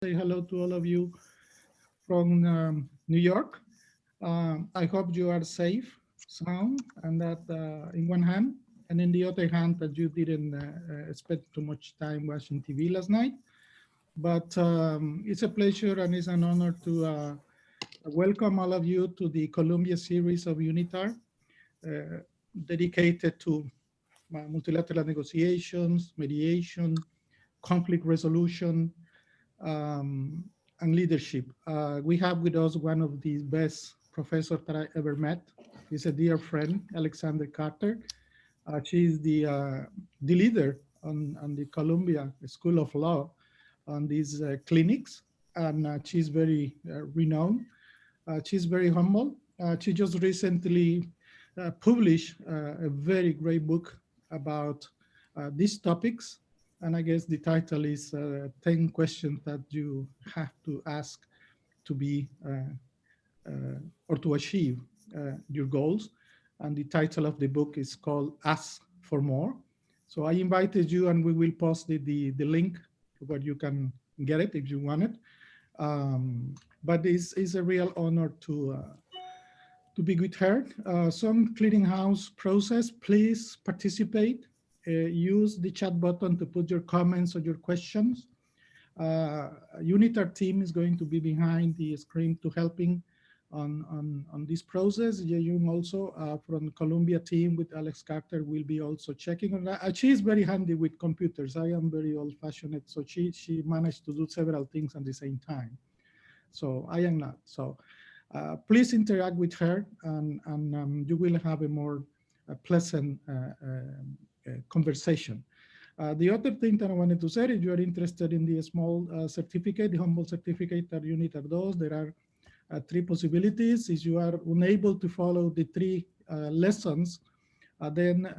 Say hello to all of you from New York. I hope you are safe, sound, and that in one hand, and in the other hand, that you didn't spend too much time watching TV last night. But it's a pleasure and it's an honor to welcome all of you to the Columbia series of UNITAR, uh, dedicated to multilateral negotiations, mediation, conflict resolution, um, and leadership. We have with us one of the best professors that I ever met. He's a dear friend, Alexander Carter. She's the leader on the Columbia School of Law on these clinics, and she's very renowned. She's very humble. She just recently published a very great book about these topics. And I guess the title is 10 questions that you have to ask to be or to achieve your goals. And the title of the book is called Ask for More. So I invited you, and we will post the link where you can get it if you want it. But it's a real honor to be with her. Some clearinghouse process, please participate. Use the chat button to put your comments or your questions. UNITAR team is going to be behind the screen to helping on this process. Yeyun also from Columbia team with Alex Carter will be also checking on that. She is very handy with computers. I am very old-fashioned, so she managed to do several things at the same time. So I am not. So please interact with her, and you will have a more pleasant conversation. The other thing that I wanted to say, if you are interested in the small certificate, the humble certificate that UNITAR does, there are three possibilities. If you are unable to follow the three lessons, then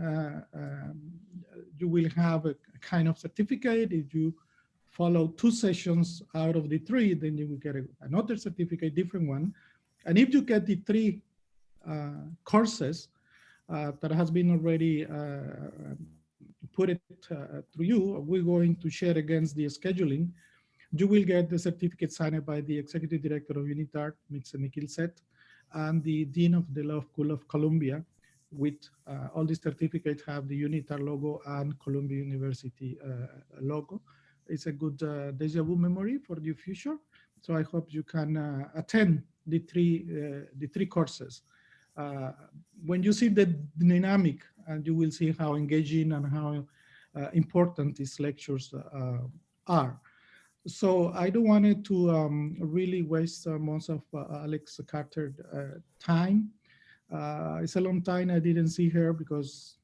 you will have a kind of certificate. If you follow two sessions out of the three, then you will get another certificate, different one. And if you get the three courses that has been already put it through you, we're going to share against the scheduling. You will get the certificate signed by the Executive Director of UNITAR, Mr. Nikhil Seth, and the Dean of the Law School of Columbia. With all the certificates have the UNITAR logo and Columbia University logo. It's a good deja vu memory for the future. So I hope you can attend the three courses. Uh, when you see the dynamic, and you will see how engaging and how important these lectures are. So I don't want it to really waste most of Alex Carter's time. It's a long time I didn't see her because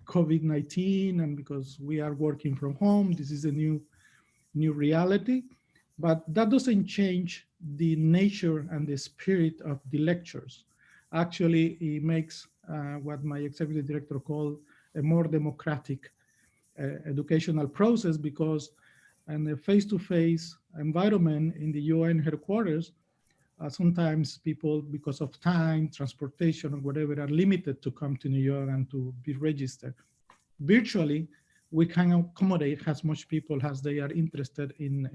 COVID-19 and because we are working from home. This is a new reality, but that doesn't change the nature and the spirit of the lectures. Actually, it makes what my executive director called a more democratic educational process, because in a face-to-face environment in the UN headquarters, sometimes people, because of time, transportation, or whatever, are limited to come to New York and to be registered. Virtually, we can accommodate as much people as they are interested in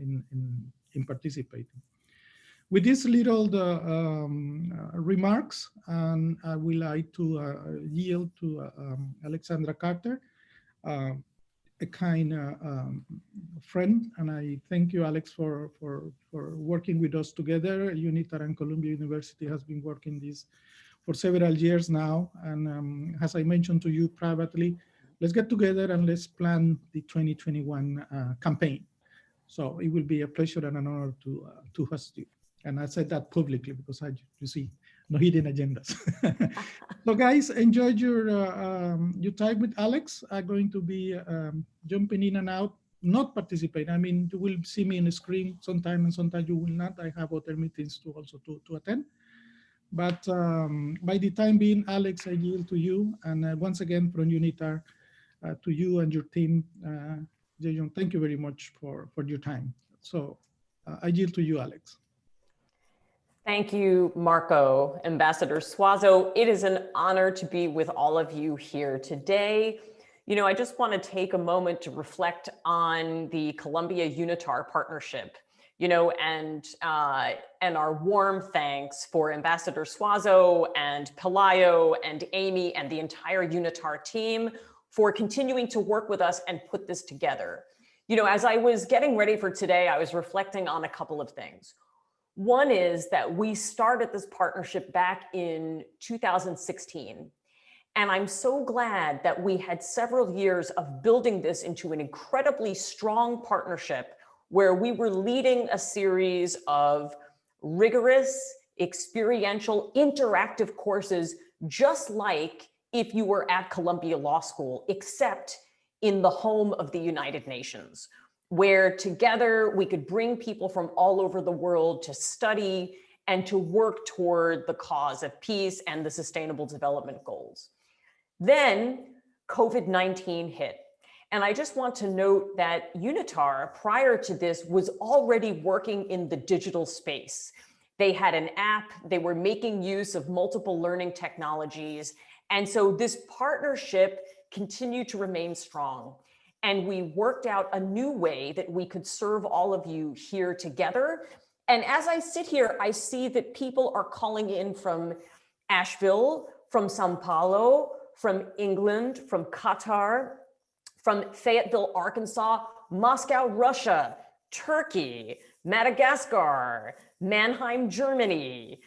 participating. With these little remarks, and I would like to yield to Alexandra Carter, uh, a kind friend, and I thank you, Alex, for working with us together. UNITAR and Columbia University has been working this for several years now, and as I mentioned to you privately, let's get together and let's plan the 2021 campaign. So it will be a pleasure and an honor to host you. And I said that publicly because you see, no hidden agendas. So guys, enjoy your time with Alex. I'm going to be jumping in and out, not participate. I mean, you will see me on the screen sometime and sometimes you will not. I have other meetings to also to attend. But by the time being, Alex, I yield to you. And once again, from UNITAR, to you and your team, Jayon, thank you very much for your time. So I yield to you, Alex. Thank you, Marco. Ambassador Suazo, it is an honor to be with all of you here today. You know, I just want to take a moment to reflect on the Columbia UNITAR partnership. and our warm thanks for Ambassador Suazo and Pelayo and Amy and the entire UNITAR team for continuing to work with us and put this together. As I was getting ready for today, I was reflecting on a couple of things. One is that we started this partnership back in 2016. And I'm so glad that we had several years of building this into an incredibly strong partnership where we were leading a series of rigorous, experiential, interactive courses, just like if you were at Columbia Law School, except in the home of the United Nations, where together we could bring people from all over the world to study and to work toward the cause of peace and the Sustainable Development Goals. Then COVID-19 hit. And I just want to note that UNITAR, prior to this, was already working in the digital space. They had an app, they were making use of multiple learning technologies. And so this partnership continued to remain strong. And we worked out a new way that we could serve all of you here together. And as I sit here, I see that people are calling in from Asheville, from Sao Paulo, from England, from Qatar, from Fayetteville, Arkansas, Moscow, Russia, Turkey, Madagascar, Mannheim, Germany,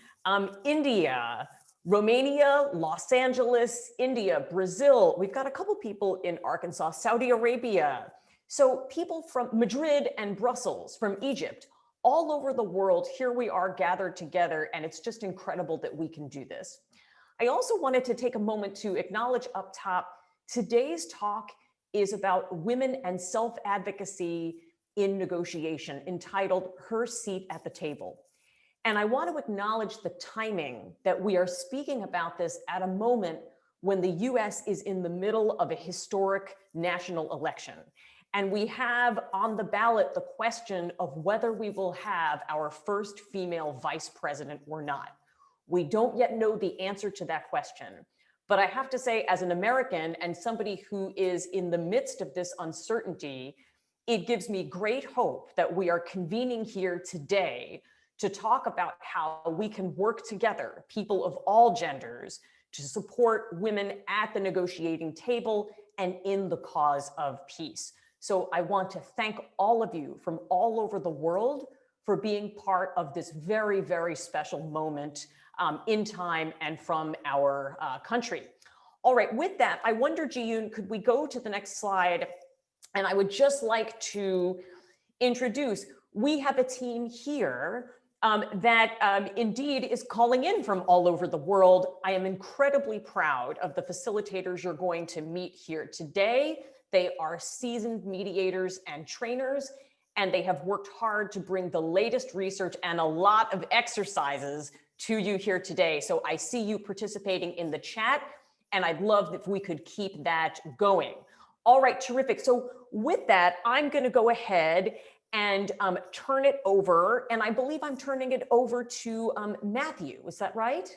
India, Romania, Los Angeles, India, Brazil. We've got a couple people in Arkansas, Saudi Arabia. So people from Madrid and Brussels, from Egypt, all over the world, here we are gathered together, and it's just incredible that we can do this. I also wanted to take a moment to acknowledge up top, today's talk is about women and self-advocacy in negotiation, entitled Her Seat at the Table. And I want to acknowledge the timing that we are speaking about this at a moment when the US is in the middle of a historic national election. And we have on the ballot the question of whether we will have our first female vice president or not. We don't yet know the answer to that question. But I have to say, as an American and somebody who is in the midst of this uncertainty, it gives me great hope that we are convening here today to talk about how we can work together, people of all genders, to support women at the negotiating table and in the cause of peace. So I want to thank all of you from all over the world for being part of this very, very special moment in time and from our country. All right, with that, I wonder, Ji-yoon, could we go to the next slide? And I would just like to introduce, we have a team here that indeed is calling in from all over the world. I am incredibly proud of the facilitators you're going to meet here today. They are seasoned mediators and trainers, and they have worked hard to bring the latest research and a lot of exercises to you here today. So I see you participating in the chat, and I'd love if we could keep that going. All right, terrific. So with that, I'm going to go ahead and turn it over, and I believe I'm turning it over to Matthew. Is that right?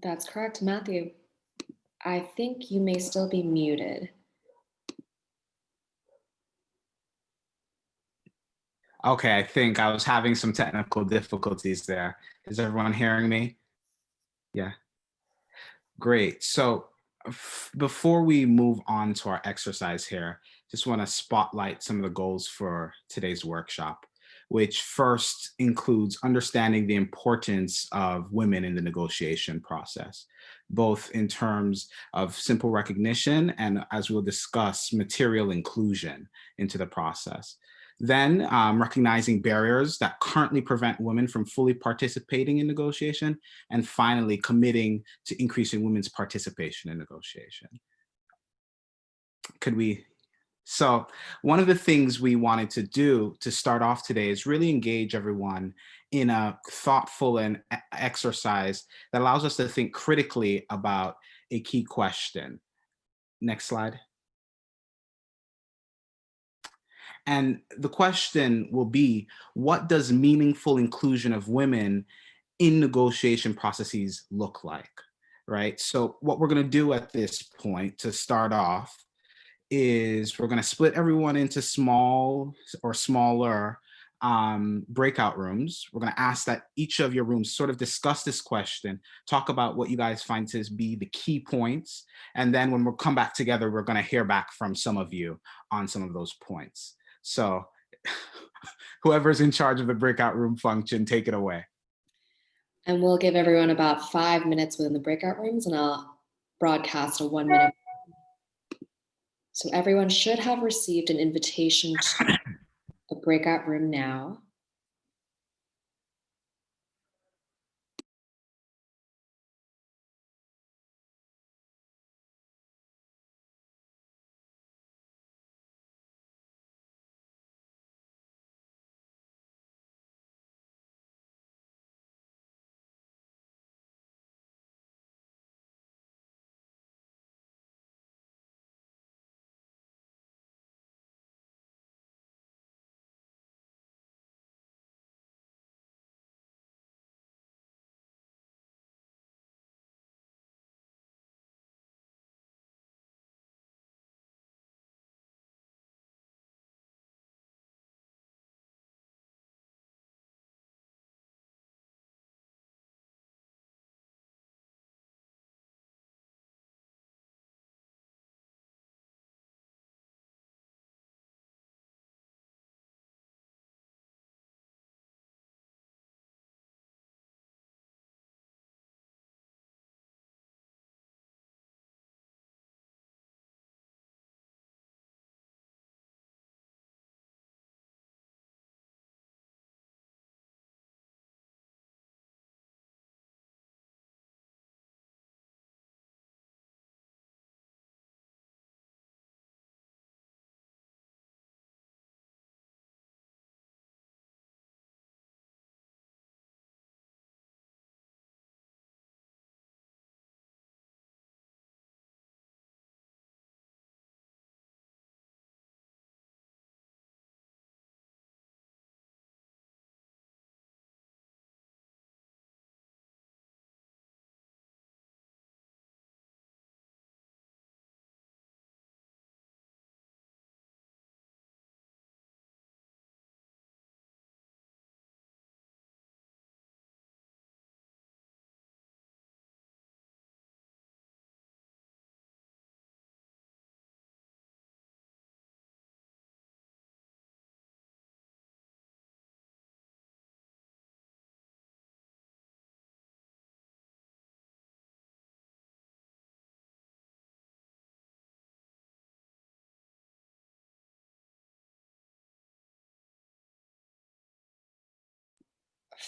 That's correct, Matthew. I think you may still be muted. Okay, I think I was having some technical difficulties there. Is everyone hearing me? Yeah. Great. So before we move on to our exercise here, just want to spotlight some of the goals for today's workshop, which first includes understanding the importance of women in the negotiation process, both in terms of simple recognition and, as we'll discuss, material inclusion into the process. Then recognizing barriers that currently prevent women from fully participating in negotiation, and finally committing to increasing women's participation in negotiation. So one of the things we wanted to do to start off today is really engage everyone in a thoughtful and exercise that allows us to think critically about a key question. Next slide. And the question will be, what does meaningful inclusion of women in negotiation processes look like, right? So what we're going to do at this point to start off is we're going to split everyone into small or smaller breakout rooms. We're going to ask that each of your rooms sort of discuss this question, talk about what you guys find to be the key points. And then when we come back together, we're going to hear back from some of you on some of those points. So whoever's in charge of the breakout room function, take it away. And we'll give everyone about 5 minutes within the breakout rooms, and I'll broadcast a 1 minute. So everyone should have received an invitation to a breakout room now.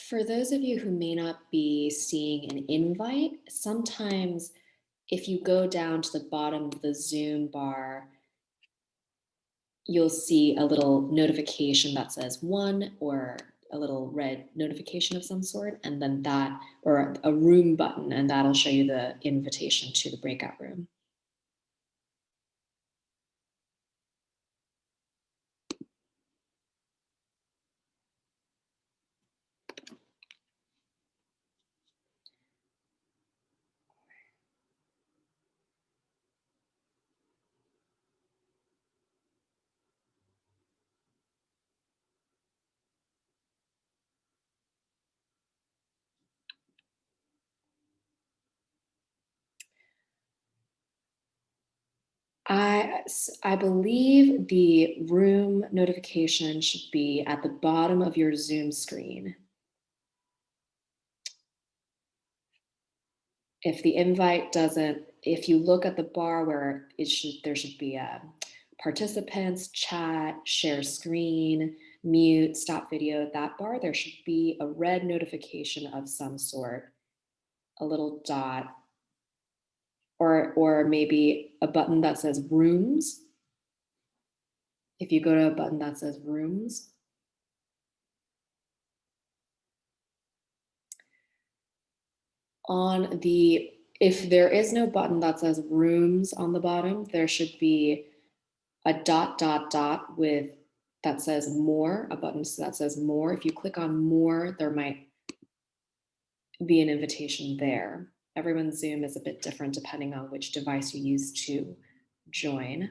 For those of you who may not be seeing an invite, sometimes if you go down to the bottom of the Zoom bar, you'll see a little notification that says 1 or a little red notification of some sort, and then that, or a room button, and that'll show you the invitation to the breakout room. I believe the room notification should be at the bottom of your Zoom screen. If the invite doesn't, if you look at the bar where there should be a participants, chat, share screen, mute, stop video, that bar, there should be a red notification of some sort, a little dot, or maybe a button that says rooms. If you go to a button that says rooms, if there is no button that says rooms on the bottom, there should be a dot with that says more, a button that says more. If you click on more, there might be an invitation there. Everyone's Zoom is a bit different depending on which device you use to join.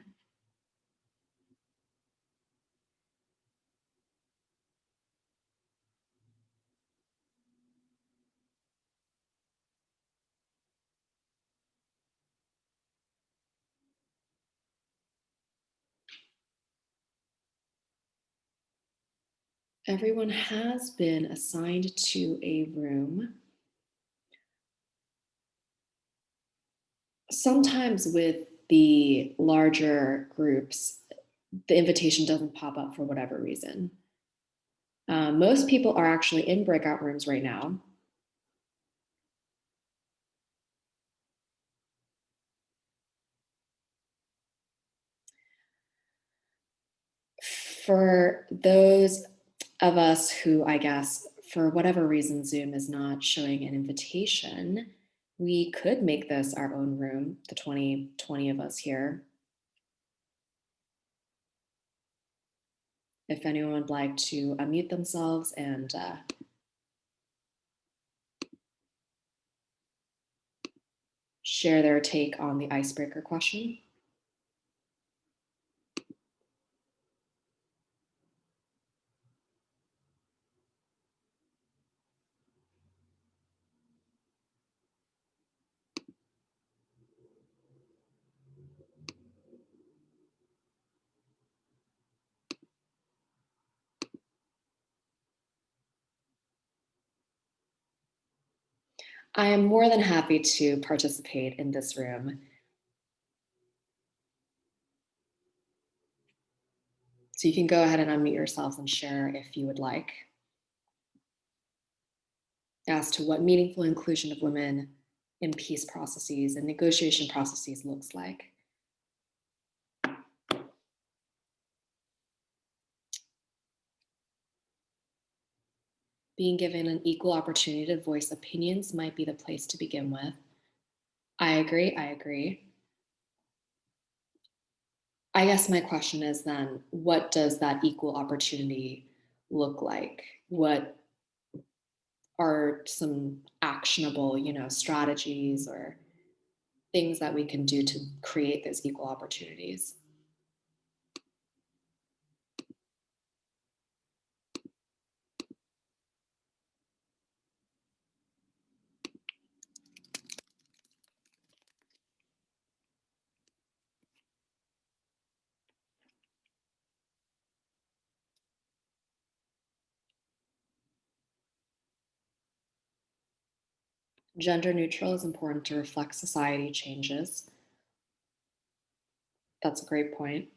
Everyone has been assigned to a room. Sometimes with the larger groups, the invitation doesn't pop up for whatever reason. Most people are actually in breakout rooms right now. For those of us who, I guess, for whatever reason, Zoom is not showing an invitation, we could make this our own room, the 20 of us here. If anyone would like to unmute themselves and share their take on the icebreaker question. I am more than happy to participate in this room. So you can go ahead and unmute yourselves and share if you would like, as to what meaningful inclusion of women in peace processes and negotiation processes looks like. Being given an equal opportunity to voice opinions might be the place to begin with. I agree, I agree. I guess my question is then, what does that equal opportunity look like? What are some actionable, strategies or things that we can do to create those equal opportunities? Gender neutral is important to reflect society changes. That's a great point.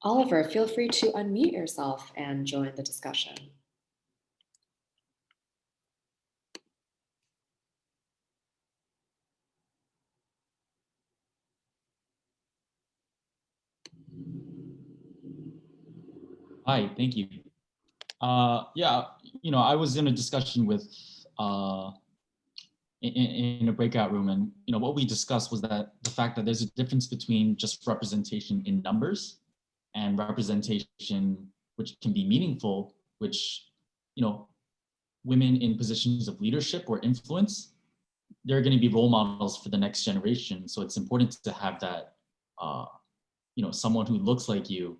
Oliver, feel free to unmute yourself and join the discussion. Hi, thank you. Yeah, I was in a discussion with in a breakout room, and what we discussed was that the fact that there's a difference between just representation in numbers and representation which can be meaningful, which women in positions of leadership or influence, they're going to be role models for the next generation. So it's important to have that someone who looks like you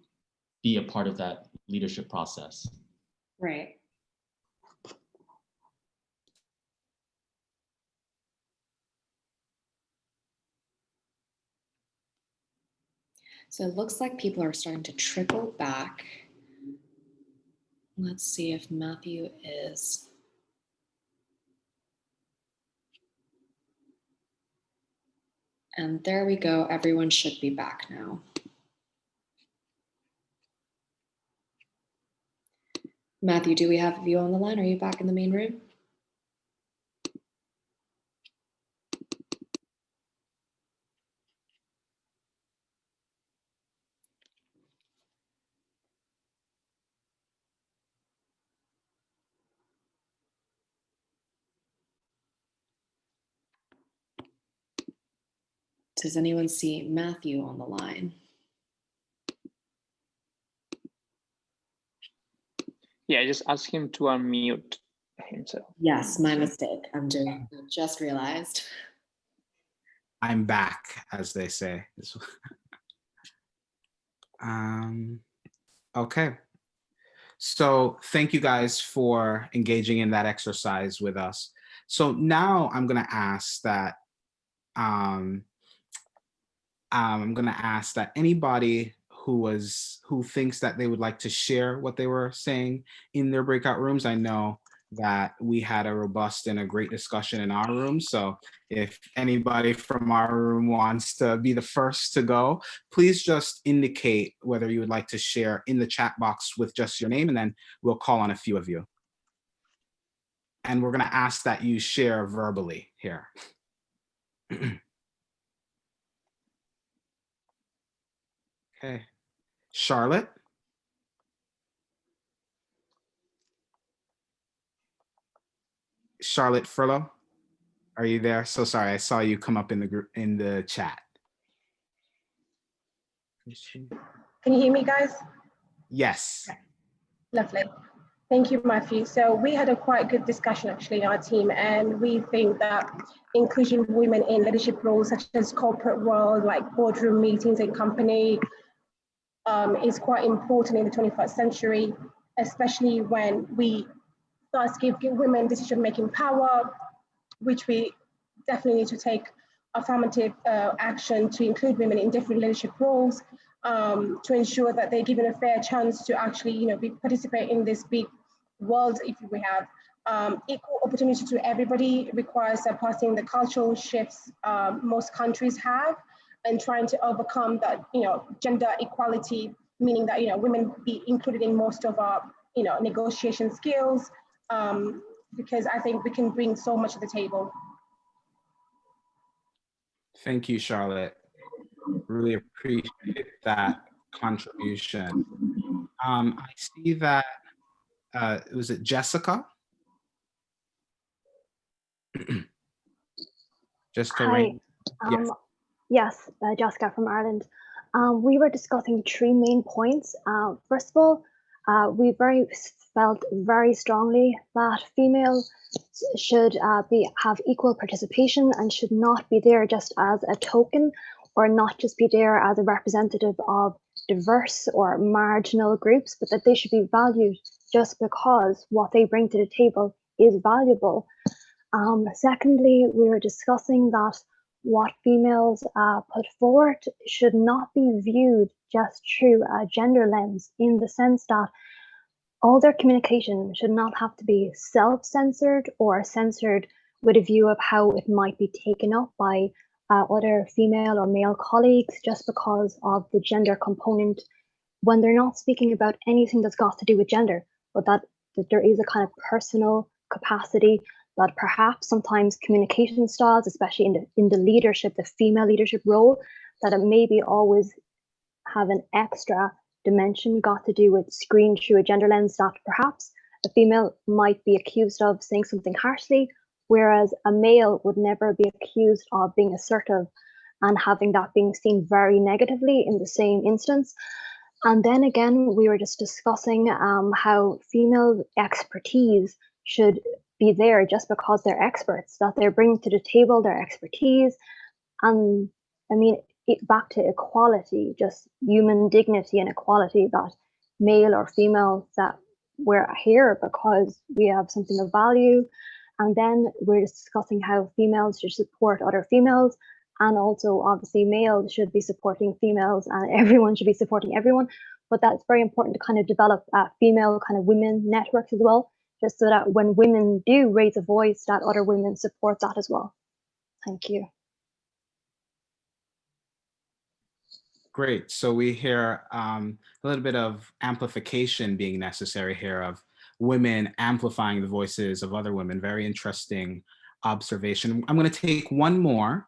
be a part of that leadership process. Right. So it looks like people are starting to trickle back. Let's see if Matthew is. And there we go. Everyone should be back now. Matthew, do we have you on the line? Are you back in the main room? Does anyone see Matthew on the line? Yeah, just ask him to unmute himself. Yes, my mistake. I just realized. I'm back, as they say. Okay. So thank you guys for engaging in that exercise with us. So now I'm going to ask that anybody who thinks that they would like to share what they were saying in their breakout rooms. I know that we had a robust and a great discussion in our room. So if anybody from our room wants to be the first to go, please just indicate whether you would like to share in the chat box with just your name, and then we'll call on a few of you. And we're going to ask that you share verbally here. Okay. Charlotte? Charlotte Furlow, are you there? So sorry, I saw you come up in the group in the chat. Can you hear me, guys? Yes. Lovely. Thank you, Matthew. So we had a quite good discussion actually in our team, and we think that inclusion of women in leadership roles such as corporate world, like boardroom meetings in company, is quite important in the 21st century, especially when we thus give women decision-making power, which we definitely need to take affirmative action to include women in different leadership roles, to ensure that they're given a fair chance to actually, participate in this big world. If we have equal opportunity to everybody requires surpassing the cultural shifts most countries have, and trying to overcome that, gender equality, meaning that women be included in most of our negotiation skills, because I think we can bring so much to the table. Thank you, Charlotte. Really appreciate that contribution. I see that, was it Jessica? Just to Hi. Yes. Yes, Jessica from Ireland. We were discussing three main points. First of all, we felt very strongly that females should have equal participation and should not be there just as a token, or not just be there as a representative of diverse or marginal groups, but that they should be valued just because what they bring to the table is valuable. Secondly, we were discussing that what females put forward should not be viewed just through a gender lens, in the sense that all their communication should not have to be self-censored or censored with a view of how it might be taken up by other female or male colleagues, just because of the gender component, when they're not speaking about anything that's got to do with gender, but that there is a kind of personal capacity, that perhaps sometimes communication styles, especially in the leadership, the female leadership role, that it maybe always have an extra dimension got to do with screen through a gender lens, that perhaps a female might be accused of saying something harshly, whereas a male would never be accused of being assertive, and having that being seen very negatively in the same instance. And then again, we were just discussing how female expertise should be there just because they're experts, that they're bringing to the table their expertise. And I mean, back to equality, just human dignity and equality, that male or female, that we're here because we have something of value. And then we're discussing how females should support other females, and also obviously males should be supporting females, and everyone should be supporting everyone. But that's very important to kind of develop female kind of women networks as well, just so that when women do raise a voice, that other women support that as well. Thank you. Great. So we hear a little bit of amplification being necessary here, of women amplifying the voices of other women. Very interesting observation. I'm going to take one more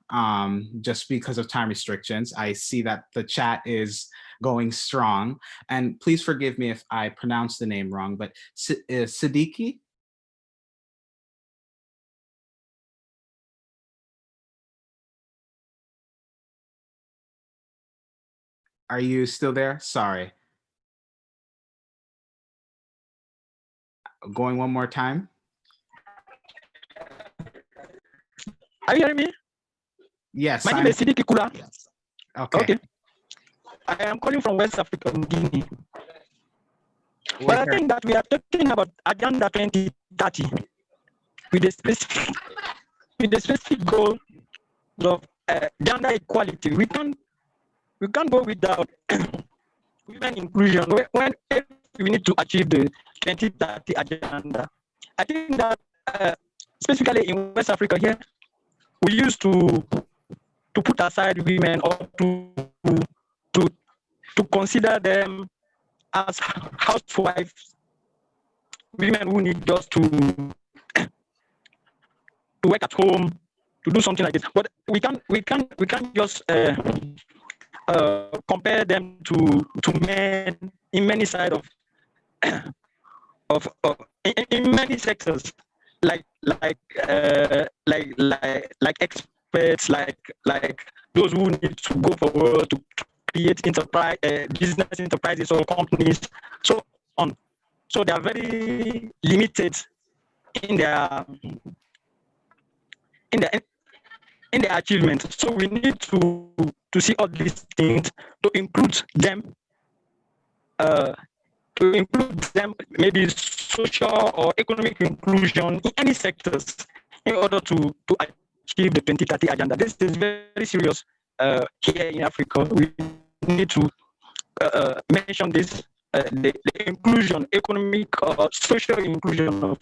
just because of time restrictions. I see that the chat is going strong, and please forgive me if I pronounce the name wrong, but Siddiqui? Are you still there? Sorry. Going one more time. Are you hearing me? Yes. My name is Sidiki Kula. Okay. Okay. I am calling from West Africa, Guinea. We're But I here. think that we are talking about Agenda 2030 with a specific goal of gender equality. We can't go without women inclusion when if we need to achieve the 2030 agenda. I think that specifically in West Africa here, we used to put aside women or to consider them as housewives, women who need just to work at home, to do something like this. But we can't just compare them to men in many side of in many sectors, like experts, like those who need to go forward to create enterprise business enterprises or companies, so on. So they are very limited in their in their in their achievement. So we need to see all these things to include them. Maybe social or economic inclusion in any sectors in order to achieve the 2030 agenda. This is very serious here in Africa. We need to mention this, the inclusion, economic or social inclusion of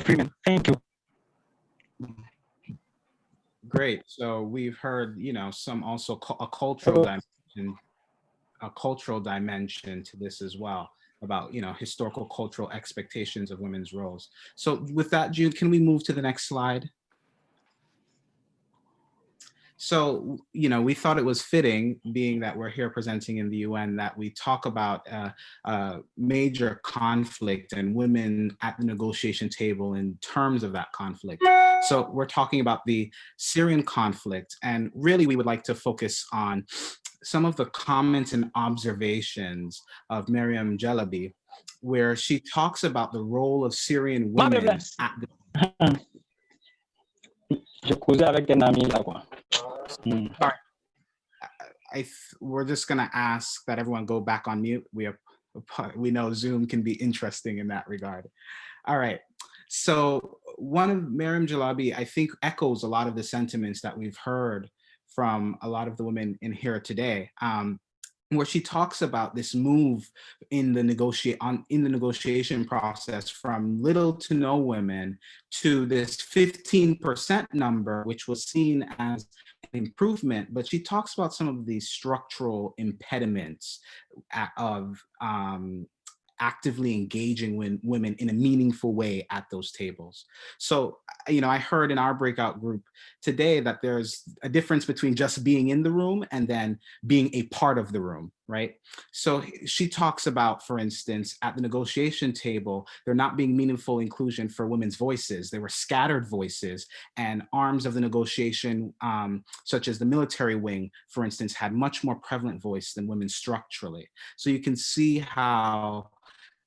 women. Thank you. Great. So we've heard, some also a cultural dimension to this as well, about, historical cultural expectations of women's roles. So with that, June, can we move to the next slide? So, we thought it was fitting, being that we're here presenting in the UN, that we talk about major conflict and women at the negotiation table in terms of that conflict. So we're talking about the Syrian conflict, and really we would like to focus on some of the comments and observations of Miriam Jalabi, where she talks about the role of Syrian women at the we're just going to ask that everyone go back on mute. We know Zoom can be interesting in that regard. All right. So one of Miriam Jalabi, I think, echoes a lot of the sentiments that we've heard from a lot of the women in here today, where she talks about this move in the negotiation process from little to no women to this 15% number, which was seen as an improvement. But she talks about some of these structural impediments of actively engaging women in a meaningful way at those tables. So, I heard in our breakout group today that there's a difference between just being in the room and then being a part of the room, right? So she talks about, for instance, at the negotiation table, there not being meaningful inclusion for women's voices. There were scattered voices, and arms of the negotiation, such as the military wing, for instance, had much more prevalent voice than women structurally. So you can see how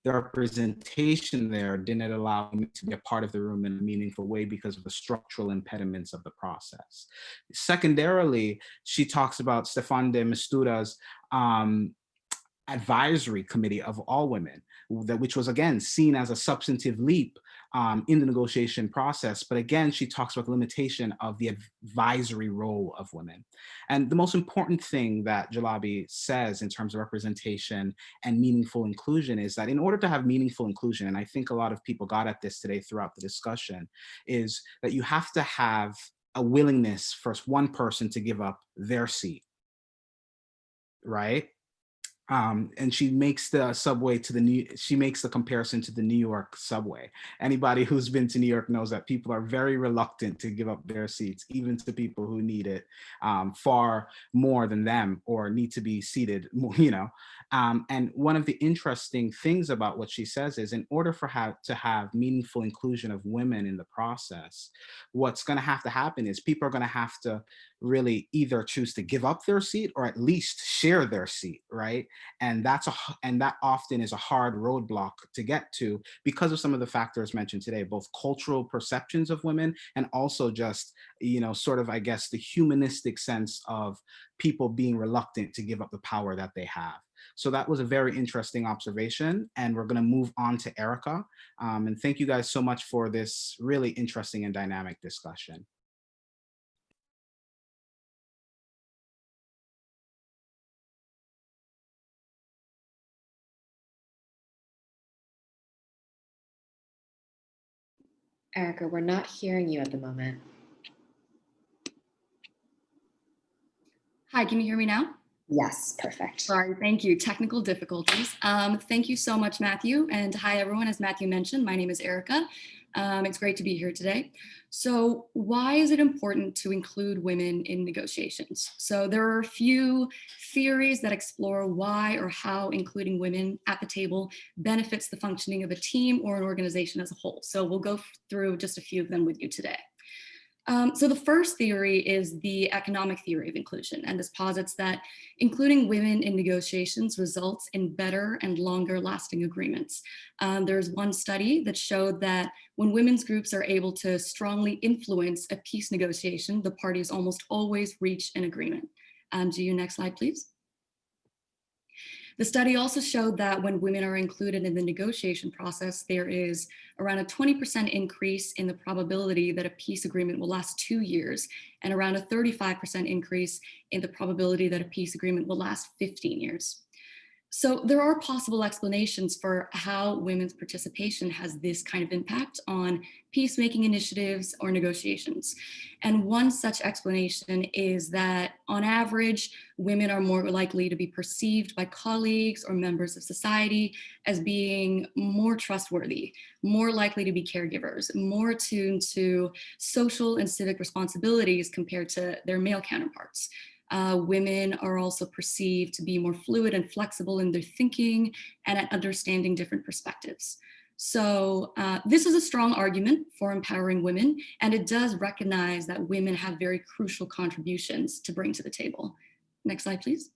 the representation there didn't allow me to be a part of the room in a meaningful way because of the structural impediments of the process. Secondarily, she talks about Stefan de Mistura's advisory committee of all women, which was again seen as a substantive leap in the negotiation process. But again, she talks about the limitation of the advisory role of women. And the most important thing that Jalabi says in terms of representation and meaningful inclusion is that in order to have meaningful inclusion, and I think a lot of people got at this today throughout the discussion, is that you have to have a willingness for one person to give up their seat, right? And she makes the subway to she makes the comparison to the New York subway. Anybody who's been to New York knows that people are very reluctant to give up their seats, even to people who need it far more than them or need to be seated, you know. And one of the interesting things about what she says is, in order for to have meaningful inclusion of women in the process, what's going to happen is people are going to have to really either choose to give up their seat or at least share their seat, right? And that often is a hard roadblock to get to because of some of the factors mentioned today, both cultural perceptions of women and also just, you know, sort of, I guess, the humanistic sense of people being reluctant to give up the power that they have. So that was a very interesting observation, and we're going to move on to Erica. And thank you guys so much for this really interesting and dynamic discussion. Erica, we're not hearing you at the moment. Hi, can you hear me now? Yes, perfect. Sorry, thank you. Technical difficulties. Thank you so much, Matthew. And hi, everyone. As Matthew mentioned, my name is Erica. It's great to be here today. So why is it important to include women in negotiations? So there are a few theories that explore why or how including women at the table benefits the functioning of a team or an organization as a whole. So we'll go through just a few of them with you today. So the first theory is the economic theory of inclusion, and this posits that including women in negotiations results in better and longer lasting agreements. There's one study that showed that when women's groups are able to strongly influence a peace negotiation, the parties almost always reach an agreement. Next slide, please. The study also showed that when women are included in the negotiation process, there is around a 20% increase in the probability that a peace agreement will last 2 years, and around a 35% increase in the probability that a peace agreement will last 15 years. So there are possible explanations for how women's participation has this kind of impact on peacemaking initiatives or negotiations. And one such explanation is that on average, women are more likely to be perceived by colleagues or members of society as being more trustworthy, more likely to be caregivers, more attuned to social and civic responsibilities compared to their male counterparts. Women are also perceived to be more fluid and flexible in their thinking and at understanding different perspectives. So this is a strong argument for empowering women, and it does recognize that women have very crucial contributions to bring to the table. Next slide, please.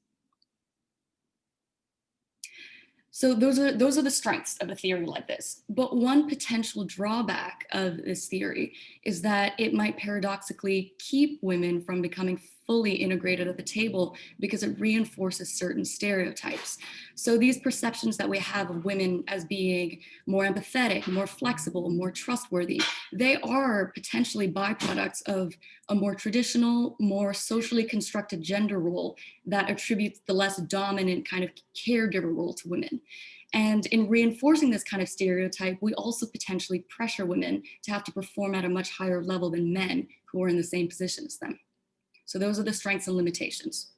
So those are the strengths of a theory like this. But one potential drawback of this theory is that it might paradoxically keep women from becoming fully integrated at the table because it reinforces certain stereotypes. So these perceptions that we have of women as being more empathetic, more flexible, more trustworthy, they are potentially byproducts of a more traditional, more socially constructed gender role that attributes the less dominant kind of caregiver role to women. And in reinforcing this kind of stereotype, we also potentially pressure women to have to perform at a much higher level than men who are in the same position as them. So those are the strengths and limitations.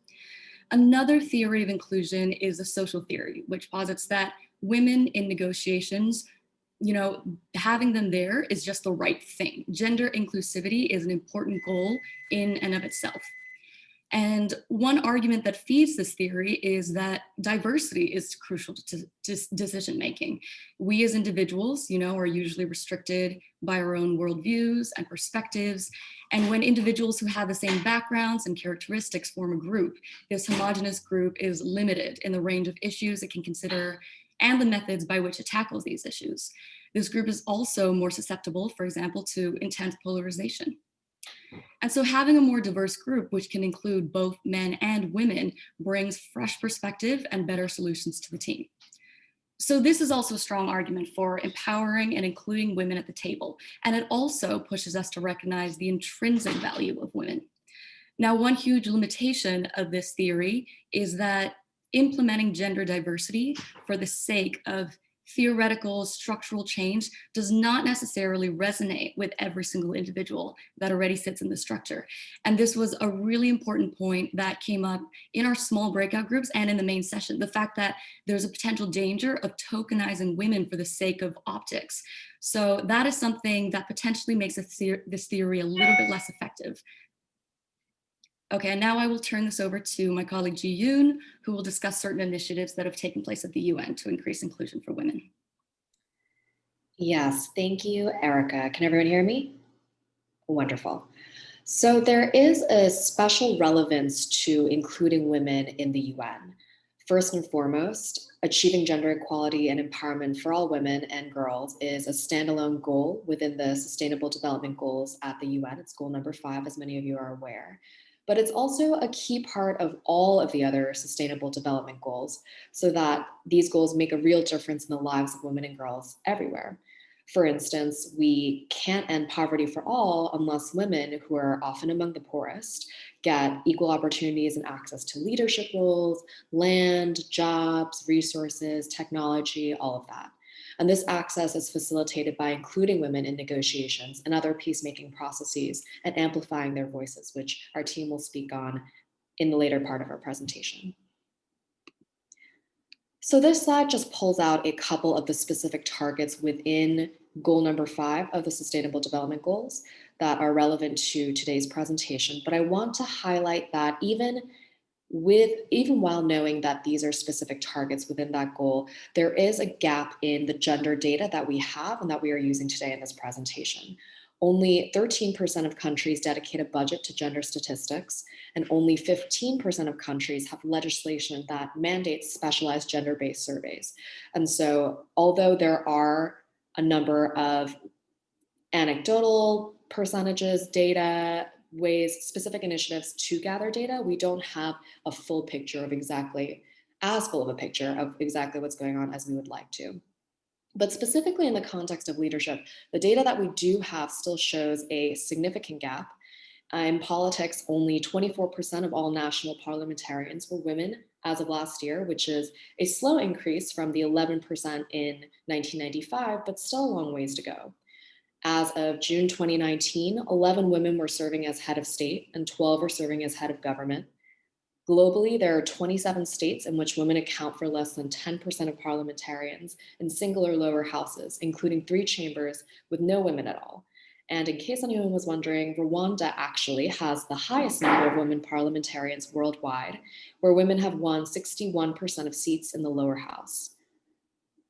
Another theory of inclusion is a social theory, which posits that women in negotiations, you know, having them there is just the right thing. Gender inclusivity is an important goal in and of itself. And one argument that feeds this theory is that diversity is crucial to decision making. We as individuals, you know, are usually restricted by our own worldviews and perspectives. And when individuals who have the same backgrounds and characteristics form a group, this homogenous group is limited in the range of issues it can consider and the methods by which it tackles these issues. This group is also more susceptible, for example, to intense polarization. And so having a more diverse group, which can include both men and women, brings fresh perspective and better solutions to the team. So this is also a strong argument for empowering and including women at the table. And it also pushes us to recognize the intrinsic value of women. Now, one huge limitation of this theory is that implementing gender diversity for the sake of theoretical structural change does not necessarily resonate with every single individual that already sits in the structure. And this was a really important point that came up in our small breakout groups and in the main session, the fact that there's a potential danger of tokenizing women for the sake of optics. So that is something that potentially makes this theory a little bit less effective. Okay, and now I will turn this over to my colleague Ji Yoon, who will discuss certain initiatives that have taken place at the UN to increase inclusion for women. Yes, thank you, Erica. Can everyone hear me? Wonderful. So there is a special relevance to including women in the UN. First and foremost, achieving gender equality and empowerment for all women and girls is a standalone goal within the Sustainable Development Goals at the UN. It's goal number 5, as many of you are aware. But it's also a key part of all of the other Sustainable Development Goals, so that these goals make a real difference in the lives of women and girls everywhere. For instance, we can't end poverty for all unless women, who are often among the poorest, get equal opportunities and access to leadership roles, land, jobs, resources, technology, all of that. And this access is facilitated by including women in negotiations and other peacemaking processes and amplifying their voices, which our team will speak on in the later part of our presentation. So this slide just pulls out a couple of the specific targets within goal number 5 of the Sustainable Development Goals that are relevant to today's presentation. But I want to highlight that even while knowing that these are specific targets within that goal, there is a gap in the gender data that we have and that we are using today in this presentation. Only 13% of countries dedicate a budget to gender statistics, and only 15% of countries have legislation that mandates specialized gender-based surveys. And so, although there are a number of anecdotal percentages, data, ways, specific initiatives to gather data, we don't have a full picture of as full of a picture of exactly what's going on as we would like to. But specifically in the context of leadership, the data that we do have still shows a significant gap. In politics, only 24% of all national parliamentarians were women as of last year, which is a slow increase from the 11% in 1995, but still a long ways to go. As of June 2019, 11 women were serving as head of state and 12 are serving as head of government. Globally, there are 27 states in which women account for less than 10% of parliamentarians in single or lower houses, including 3 chambers with no women at all. And in case anyone was wondering, Rwanda actually has the highest number of women parliamentarians worldwide, where women have won 61% of seats in the lower house.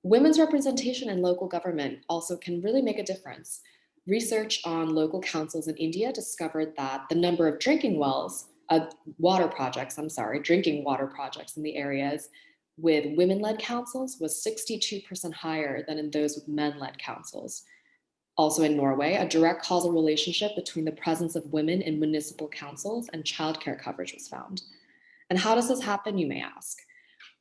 Women's representation in local government also can really make a difference. Research on local councils in India discovered that the number of drinking water projects in the areas with women-led councils was 62% higher than in those with men-led councils. Also in Norway, a direct causal relationship between the presence of women in municipal councils and childcare coverage was found. And how does this happen, you may ask?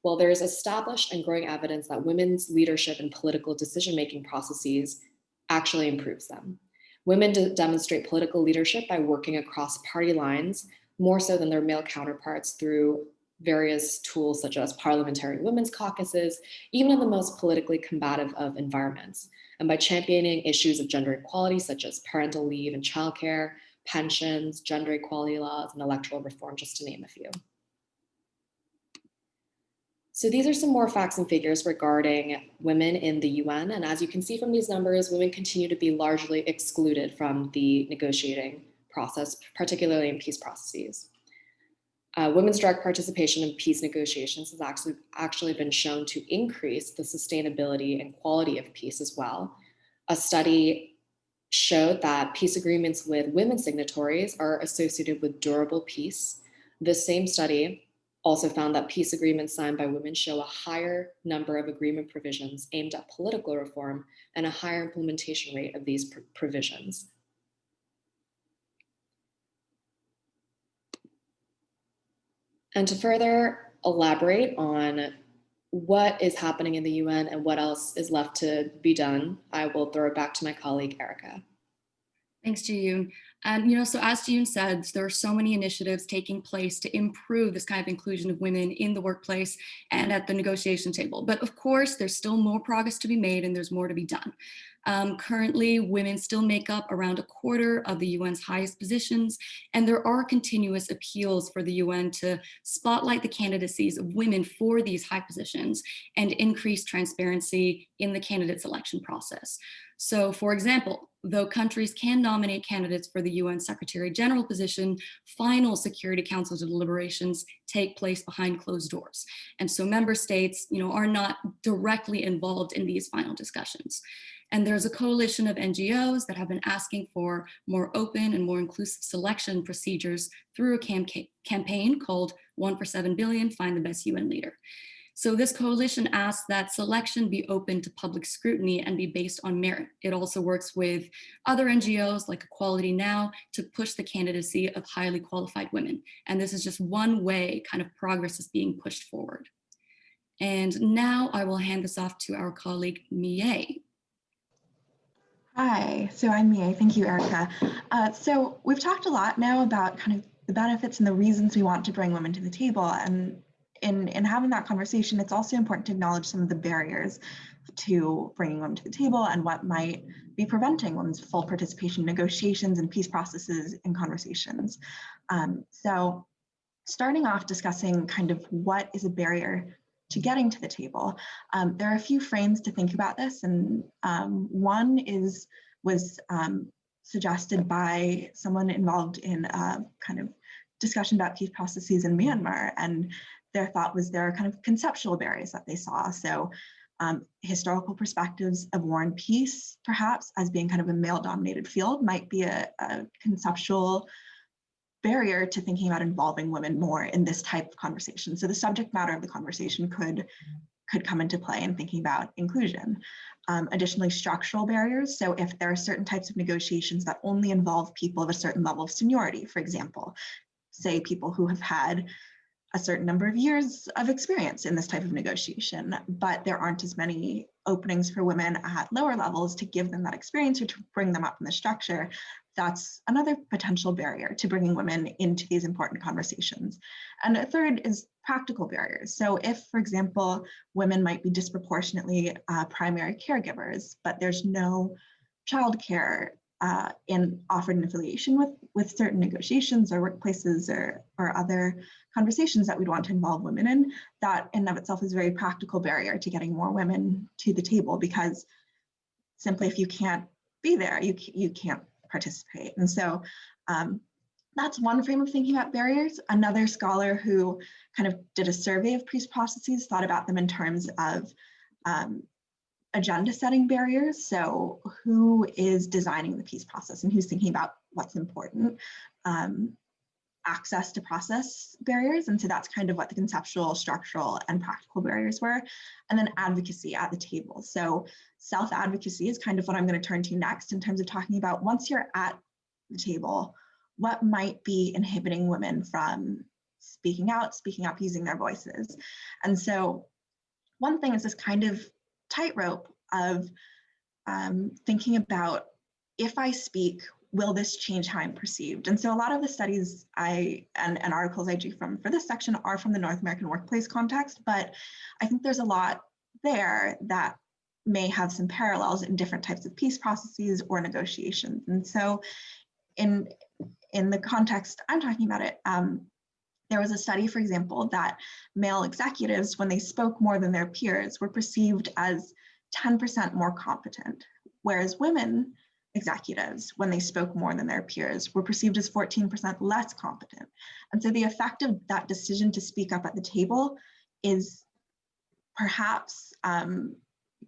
Well, there is established and growing evidence that women's leadership in political decision-making processes actually improves them. Women demonstrate political leadership by working across party lines more so than their male counterparts through various tools such as parliamentary women's caucuses, even in the most politically combative of environments, and by championing issues of gender equality such as parental leave and childcare, pensions, gender equality laws, and electoral reform, just to name a few. So these are some more facts and figures regarding women in the UN. And as you can see from these numbers, women continue to be largely excluded from the negotiating process, particularly in peace processes. Women's direct participation in peace negotiations has actually been shown to increase the sustainability and quality of peace as well. A study showed that peace agreements with women signatories are associated with durable peace. This same study also found that peace agreements signed by women show a higher number of agreement provisions aimed at political reform and a higher implementation rate of these provisions. And to further elaborate on what is happening in the UN and what else is left to be done, I will throw it back to my colleague, Erica. Thanks, Ji Yoon. And, you know, so as June said, there are so many initiatives taking place to improve this kind of inclusion of women in the workplace and at the negotiation table. But of course, there's still more progress to be made and there's more to be done. Currently, women still make up around a quarter of the UN's highest positions, and there are continuous appeals for the UN to spotlight the candidacies of women for these high positions and increase transparency in the candidate selection process. So, for example, though countries can nominate candidates for the UN Secretary General position, final Security Council deliberations take place behind closed doors. And so member states, you know, are not directly involved in these final discussions. And there's a coalition of NGOs that have been asking for more open and more inclusive selection procedures through a campaign called 1 for 7 billion, Find the Best UN Leader. So this coalition asks that selection be open to public scrutiny and be based on merit. It also works with other NGOs like Equality Now to push the candidacy of highly qualified women. And this is just one way kind of progress is being pushed forward. And now I will hand this off to our colleague, Mie. Hi, so I'm Mie. Thank you, Erica. So we've talked a lot now about kind of the benefits and the reasons we want to bring women to the table. And in having that conversation, it's also important to acknowledge some of the barriers to bringing women to the table and what might be preventing women's full participation in negotiations and peace processes and conversations. So starting off discussing kind of what is a barrier to getting to the table, there are a few frames to think about this, and one was suggested by someone involved in a kind of discussion about peace processes in Myanmar, and their thought was there are kind of conceptual barriers that they saw. So historical perspectives of war and peace, perhaps, as being kind of a male-dominated field, might be a conceptual barrier to thinking about involving women more in this type of conversation. So the subject matter of the conversation could come into play in thinking about inclusion. Additionally, structural barriers. So if there are certain types of negotiations that only involve people of a certain level of seniority, for example, say people who have had a certain number of years of experience in this type of negotiation, but there aren't as many openings for women at lower levels to give them that experience or to bring them up in the structure, that's another potential barrier to bringing women into these important conversations. And a third is practical barriers. So if, for example, women might be disproportionately primary caregivers, but there's no childcare offered in affiliation with certain negotiations or workplaces or other conversations that we'd want to involve women in, that in and of itself is a very practical barrier to getting more women to the table, because simply if you can't be there, you can't participate. And so that's one frame of thinking about barriers. Another scholar who kind of did a survey of peace processes thought about them in terms of agenda setting barriers. So who is designing the peace process and who's thinking about what's important? Access to process barriers. And so that's kind of what the conceptual, structural, and practical barriers were. And then advocacy at the table. So self-advocacy is kind of what I'm going to turn to next in terms of talking about, once you're at the table, what might be inhibiting women from speaking out, speaking up, using their voices. And so one thing is this kind of tightrope of thinking about, if I speak, will this change how I'm perceived? And so a lot of the studies and articles I do for this section are from the North American workplace context, but I think there's a lot there that may have some parallels in different types of peace processes or negotiations. And so in the context I'm talking about it, there was a study, for example, that male executives, when they spoke more than their peers, were perceived as 10% more competent, whereas women executives, when they spoke more than their peers, were perceived as 14% less competent. And so the effect of that decision to speak up at the table is perhaps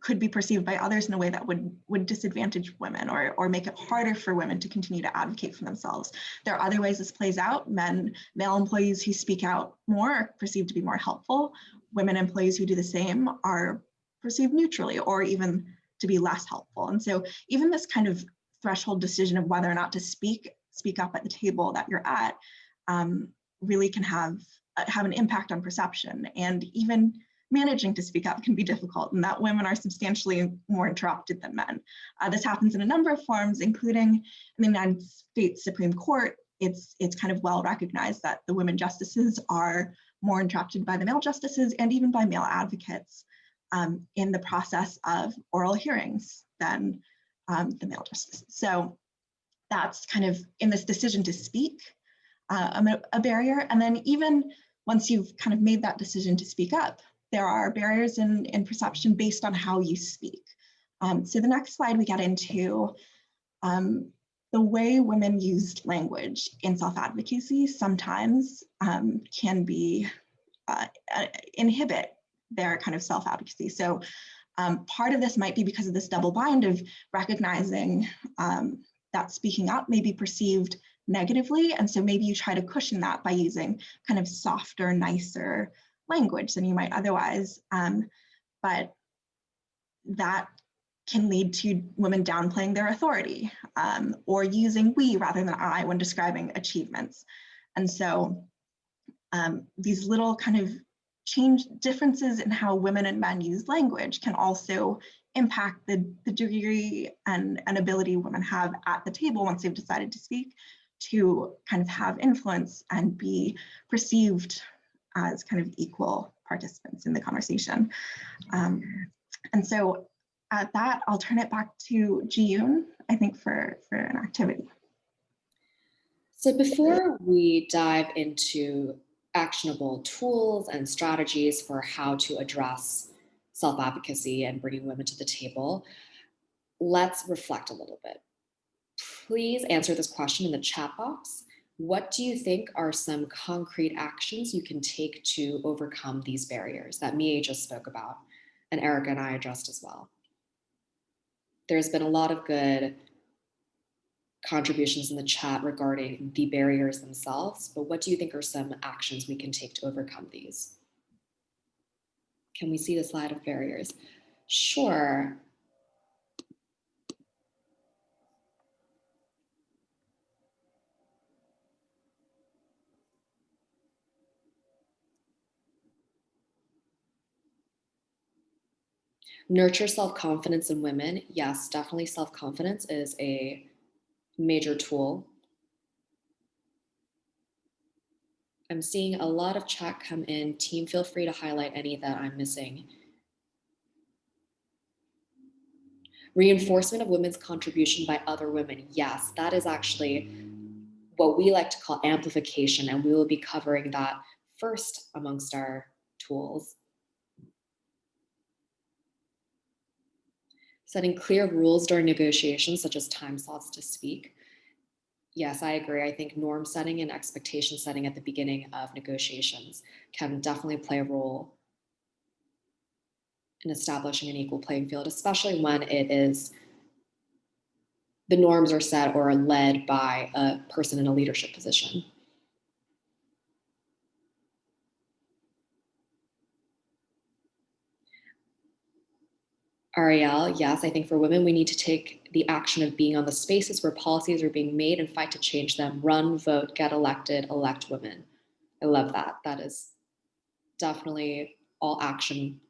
could be perceived by others in a way that would disadvantage women or make it harder for women to continue to advocate for themselves. There are other ways this plays out. Male employees who speak out more are perceived to be more helpful. Women employees who do the same are perceived neutrally or even to be less helpful. And so even this kind of threshold decision of whether or not to speak up at the table that you're at really can have an impact on perception. And even managing to speak up can be difficult, and that women are substantially more interrupted than men. This happens in a number of forms, including in the United States Supreme Court. It's kind of well recognized that the women justices are more interrupted by the male justices and even by male advocates in the process of oral hearings than the male justices. So that's kind of, in this decision to speak, a barrier. And then even once you've kind of made that decision to speak up, there are barriers in perception based on how you speak. So the next slide we get into the way women used language in self-advocacy sometimes can be inhibit their kind of self-advocacy. So part of this might be because of this double bind of recognizing that speaking up may be perceived negatively. And so maybe you try to cushion that by using kind of softer, nicer language than you might otherwise. But that can lead to women downplaying their authority or using we rather than I when describing achievements. And so these little kind of differences in how women and men use language can also impact the degree and ability women have at the table once they've decided to speak to kind of have influence and be perceived as kind of equal participants in the conversation. And so at that, I'll turn it back to Ji-yoon, I think, for an activity. So before we dive into actionable tools and strategies for how to address self-advocacy and bringing women to the table, let's reflect a little bit. Please answer this question in the chat box. What do you think are some concrete actions you can take to overcome these barriers that Mie just spoke about and Erica and I addressed as well? There's been a lot of good contributions in the chat regarding the barriers themselves, but what do you think are some actions we can take to overcome these? Can we see the slide of barriers? Sure. Nurture self-confidence in women. Yes, definitely self-confidence is a major tool. I'm seeing a lot of chat come in. Team, feel free to highlight any that I'm missing. Reinforcement of women's contribution by other women. Yes, that is actually what we like to call amplification, and we will be covering that first amongst our tools. Setting clear rules during negotiations, such as time slots to speak. Yes, I agree. I think norm setting and expectation setting at the beginning of negotiations can definitely play a role in establishing an equal playing field, especially when it is the norms are set or are led by a person in a leadership position. Ariel, yes, I think for women, we need to take the action of being on the spaces where policies are being made and fight to change them. Run, vote, get elected, elect women. I love that. That is definitely all action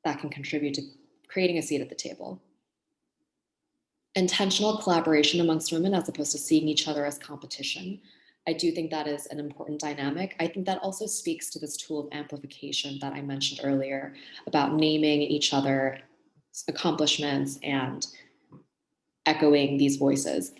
that can contribute to creating a seat at the table. Intentional collaboration amongst women as opposed to seeing each other as competition. I do think that is an important dynamic. I think that also speaks to this tool of amplification that I mentioned earlier about naming each other's accomplishments and echoing these voices.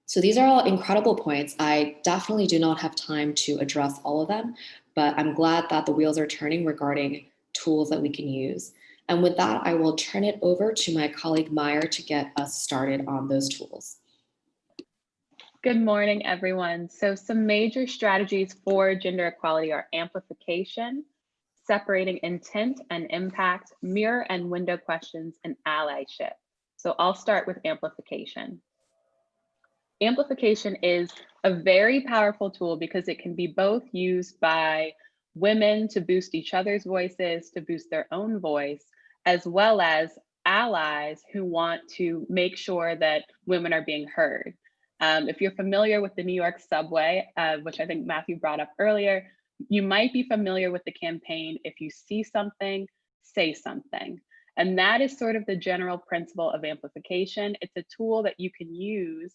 So these are all incredible points. I definitely do not have time to address all of them, but I'm glad that the wheels are turning regarding tools that we can use. And with that, I will turn it over to my colleague Meyer to get us started on those tools. Good morning, everyone. So some major strategies for gender equality are amplification, separating intent and impact, mirror and window questions, and allyship. So I'll start with amplification. Amplification is a very powerful tool because it can be both used by women to boost each other's voices, to boost their own voice, as well as allies who want to make sure that women are being heard. If you're familiar with the New York subway, which I think Matthew brought up earlier, You might be familiar with the campaign, if you see something, say something. And that is sort of the general principle of amplification. It's a tool that you can use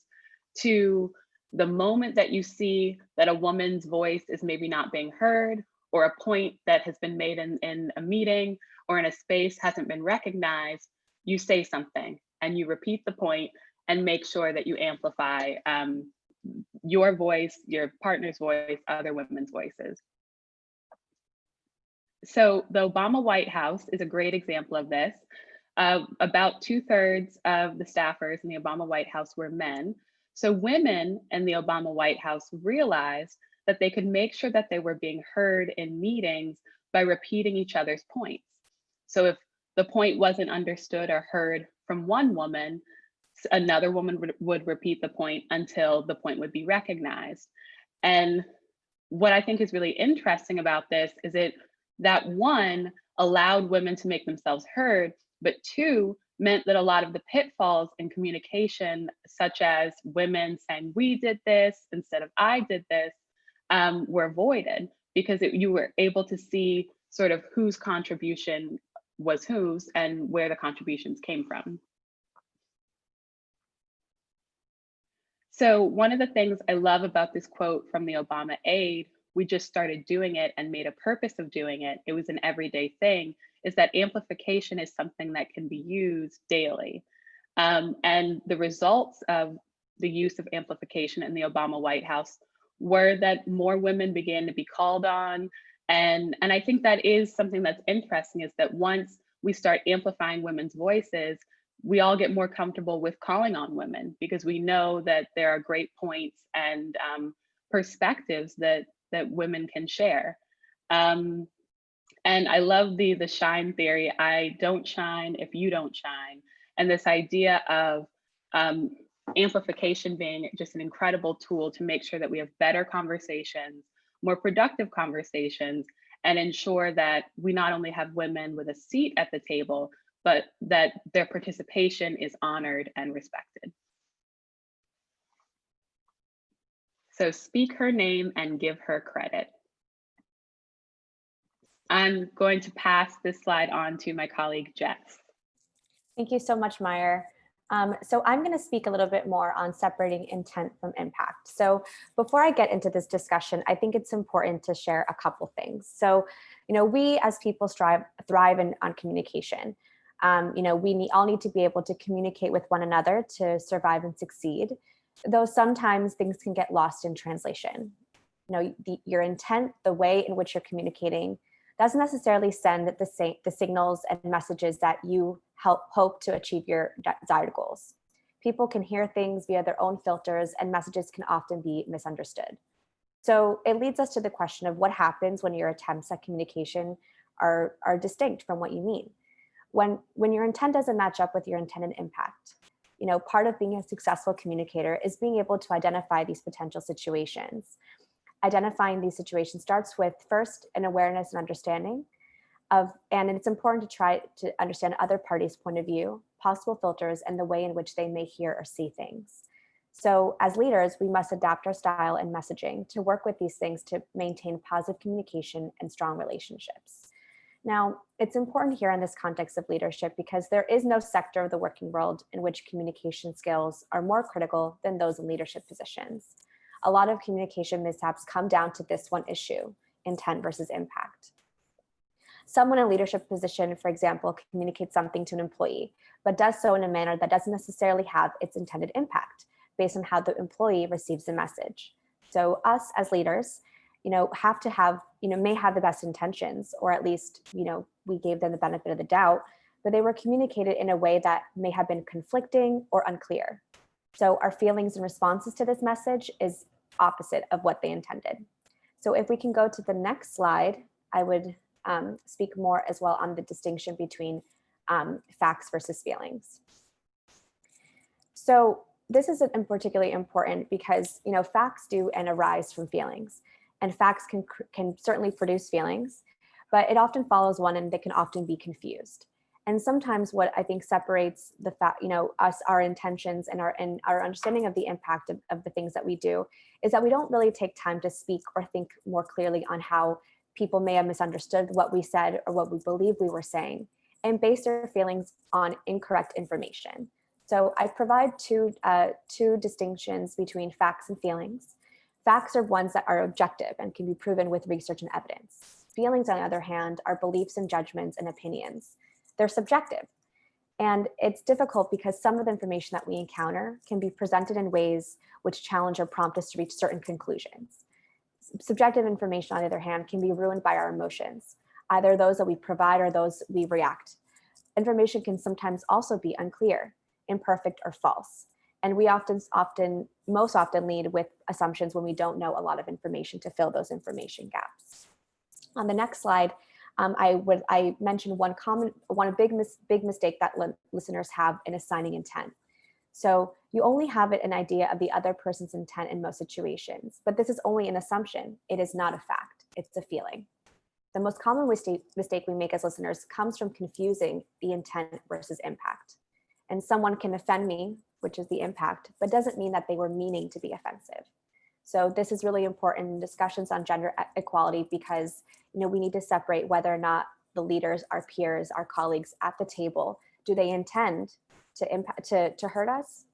to, the moment that you see that a woman's voice is maybe not being heard, or a point that has been made in a meeting or in a space hasn't been recognized, you say something and you repeat the point and make sure that you amplify your voice, your partner's voice, other women's voices. So the Obama White House is a great example of this. About 2/3 of the staffers in the Obama White House were men. So women in the Obama White House realized that they could make sure that they were being heard in meetings by repeating each other's points. So if the point wasn't understood or heard from one woman, another woman would repeat the point until the point would be recognized. And what I think is really interesting about this is that one, allowed women to make themselves heard, but two, meant that a lot of the pitfalls in communication, such as women saying, we did this instead of I did this, were avoided, because you were able to see sort of whose contribution was whose and where the contributions came from. So one of the things I love about this quote from the Obama aide, we just started doing it and made a purpose of doing it, it was an everyday thing, is that amplification is something that can be used daily. And the results of the use of amplification in the Obama White House were that more women began to be called on. And I think that is something that's interesting, is that once we start amplifying women's voices, we all get more comfortable with calling on women, because we know that there are great points and perspectives that women can share. And I love the shine theory. I don't shine if you don't shine. And this idea of amplification being just an incredible tool to make sure that we have better conversations, more productive conversations, and ensure that we not only have women with a seat at the table, but that their participation is honored and respected. So speak her name and give her credit. I'm going to pass this slide on to my colleague, Jess. Thank you so much, Meyer. So I'm going to speak a little bit more on separating intent from impact. So before I get into this discussion, I think it's important to share a couple things. So, we as people thrive on communication. We all need to be able to communicate with one another to survive and succeed, though sometimes things can get lost in translation. Your intent, the way in which you're communicating, doesn't necessarily send the signals and messages that you hope to achieve your desired goals. People can hear things via their own filters, and messages can often be misunderstood. So it leads us to the question of what happens when your attempts at communication are distinct from what you mean. When your intent doesn't match up with your intended impact. Part of being a successful communicator is being able to identify these potential situations. Identifying these situations starts with, first, an awareness and understanding and it's important to try to understand other parties' point of view, possible filters, and the way in which they may hear or see things. So as leaders, we must adapt our style and messaging to work with these things to maintain positive communication and strong relationships. Now, it's important here in this context of leadership because there is no sector of the working world in which communication skills are more critical than those in leadership positions. A lot of communication mishaps come down to this one issue, intent versus impact. Someone in a leadership position, for example, communicates something to an employee, but does so in a manner that doesn't necessarily have its intended impact based on how the employee receives the message. So us as leaders, have to have, may have the best intentions, or at least, we gave them the benefit of the doubt, but they were communicated in a way that may have been conflicting or unclear. So our feelings and responses to this message is opposite of what they intended. So if we can go to the next slide, I would speak more as well on the distinction between facts versus feelings. So this is particularly important because facts do and arise from feelings, and facts can certainly produce feelings, but it often follows one and they can often be confused. And sometimes what I think separates the fact, us, our intentions and our understanding of the impact of the things that we do is that we don't really take time to speak or think more clearly on how people may have misunderstood what we said or what we believe we were saying and base their feelings on incorrect information. So I provide two distinctions between facts and feelings. Facts are ones that are objective and can be proven with research and evidence. Feelings, on the other hand, are beliefs and judgments and opinions. They're subjective. And it's difficult because some of the information that we encounter can be presented in ways which challenge or prompt us to reach certain conclusions. Subjective information, on the other hand, can be ruined by our emotions, either those that we provide or those we react. Information can sometimes also be unclear, imperfect, or false. And we most often lead with assumptions when we don't know a lot of information to fill those information gaps. On the next slide, I mentioned one big mistake that listeners have in assigning intent. So you only have an idea of the other person's intent in most situations, but this is only an assumption. It is not a fact, it's a feeling. The most common mistake we make as listeners comes from confusing the intent versus impact. And someone can offend me, which is the impact, but doesn't mean that they were meaning to be offensive. So this is really important in discussions on gender equality because we need to separate whether or not the leaders, our peers, our colleagues at the table, do they intend to hurt us?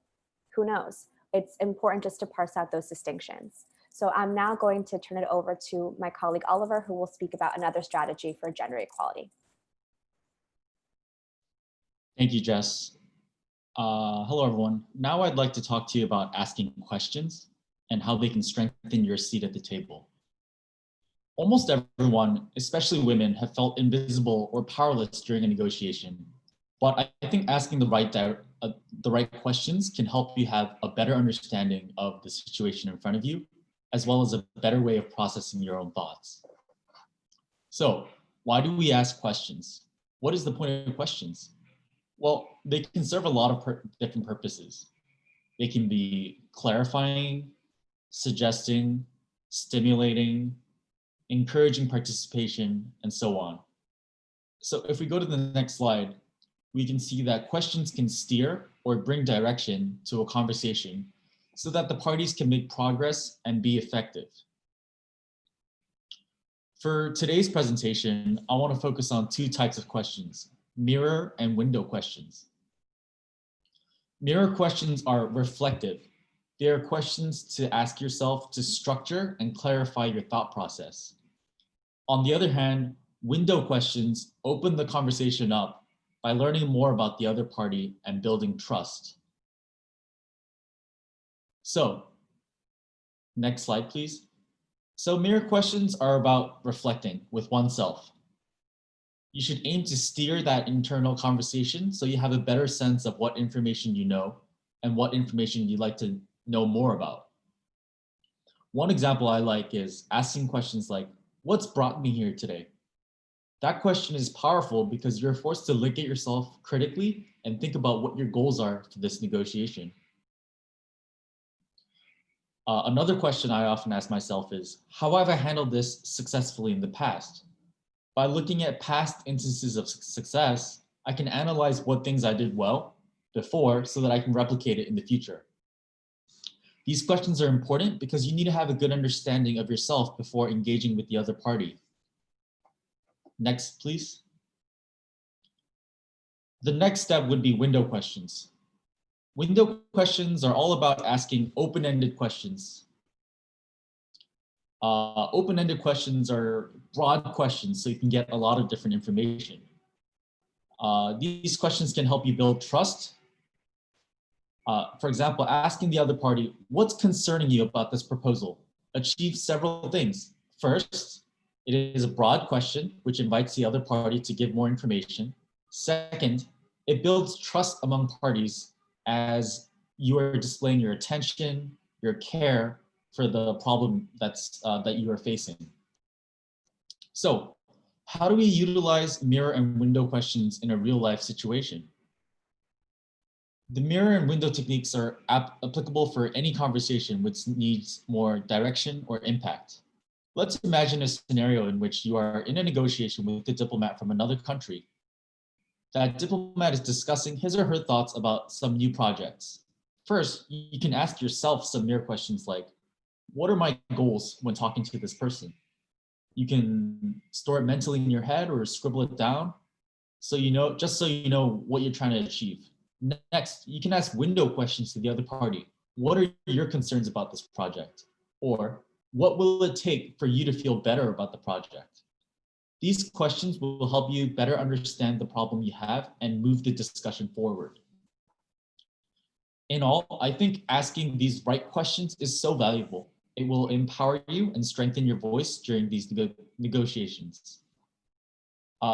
Who knows? It's important just to parse out those distinctions. So I'm now going to turn it over to my colleague Oliver, who will speak about another strategy for gender equality. Thank you, Jess. Hello, everyone. Now I'd like to talk to you about asking questions and how they can strengthen your seat at the table. Almost everyone, especially women, have felt invisible or powerless during a negotiation. But I think asking the right questions can help you have a better understanding of the situation in front of you, as well as a better way of processing your own thoughts. So, why do we ask questions? What is the point of questions? Well, they can serve a lot of different purposes. They can be clarifying, suggesting, stimulating, encouraging participation, and so on. So if we go to the next slide, we can see that questions can steer or bring direction to a conversation so that the parties can make progress and be effective. For today's presentation, I want to focus on two types of questions: mirror and window questions. Mirror questions are reflective. They are questions to ask yourself to structure and clarify your thought process. On the other hand, window questions open the conversation up by learning more about the other party and building trust. So, next slide, please. So mirror questions are about reflecting with oneself. You should aim to steer that internal conversation so you have a better sense of what information you know and what information you'd like to know more about. One example I like is asking questions like, what's brought me here today? That question is powerful because you're forced to look at yourself critically and think about what your goals are for this negotiation. Another question I often ask myself is, how have I handled this successfully in the past? By looking at past instances of success, I can analyze what things I did well before so that I can replicate it in the future. These questions are important because you need to have a good understanding of yourself before engaging with the other party. Next, please. The next step would be window questions. Window questions are all about asking open-ended questions. Open-ended questions are broad questions, so you can get a lot of different information. These questions can help you build trust. For example, asking the other party, what's concerning you about this proposal? Achieves several things. First, it is a broad question, which invites the other party to give more information. Second, it builds trust among parties as you are displaying your attention, your care for the problem that you are facing. So, how do we utilize mirror and window questions in a real life situation? The mirror and window techniques are applicable for any conversation which needs more direction or impact. Let's imagine a scenario in which you are in a negotiation with a diplomat from another country. that diplomat is discussing his or her thoughts about some new projects. First, you can ask yourself some mirror questions like, what are my goals when talking to this person? You can store it mentally in your head or scribble it down so you know, just so you know what you're trying to achieve. Next, you can ask window questions to the other party. What are your concerns about this project? Or what will it take for you to feel better about the project? These questions will help you better understand the problem you have and move the discussion forward. In all, I think asking these right questions is so valuable. It will empower you and strengthen your voice during these negotiations.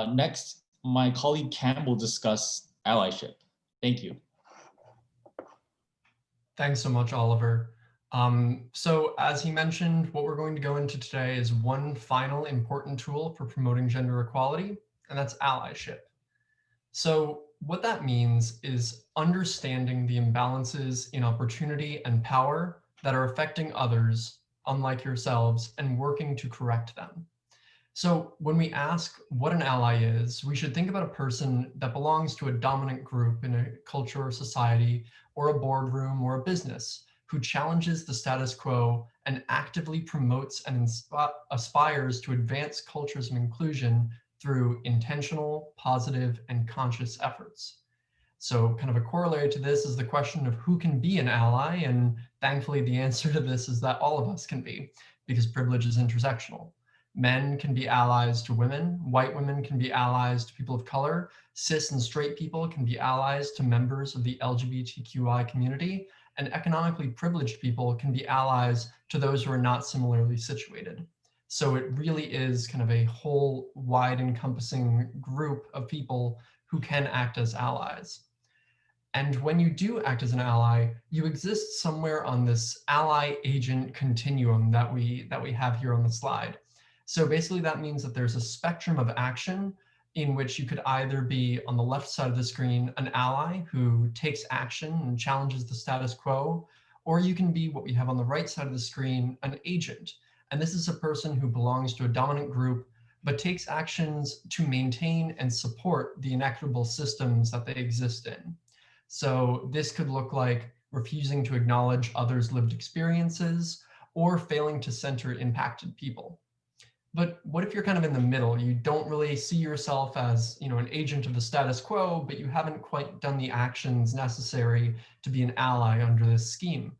Next, my colleague Cam will discuss allyship. Thank you. Thanks so much, Oliver. So as he mentioned, what we're going to go into today is one final important tool for promoting gender equality, and that's allyship. So what that means is understanding the imbalances in opportunity and power that are affecting others, unlike yourselves, and working to correct them. So when we ask what an ally is, we should think about a person that belongs to a dominant group in a culture or society, or a boardroom or a business, who challenges the status quo and actively promotes and aspires to advance cultures of inclusion through intentional, positive, and conscious efforts. So kind of a corollary to this is the question of who can be an ally, and thankfully the answer to this is that all of us can be, because privilege is intersectional. Men can be allies to women, white women can be allies to people of color, cis and straight people can be allies to members of the LGBTQI community, and economically privileged people can be allies to those who are not similarly situated. So it really is kind of a whole wide encompassing group of people who can act as allies. And when you do act as an ally, you exist somewhere on this ally-agent continuum that we have here on the slide. So basically that means that there's a spectrum of action in which you could either be on the left side of the screen, an ally who takes action and challenges the status quo, or you can be what we have on the right side of the screen, an agent. And this is a person who belongs to a dominant group, but takes actions to maintain and support the inequitable systems that they exist in. So this could look like refusing to acknowledge others' lived experiences or failing to center impacted people. But what if you're kind of in the middle? You don't really see yourself as, an agent of the status quo, but you haven't quite done the actions necessary to be an ally under this scheme.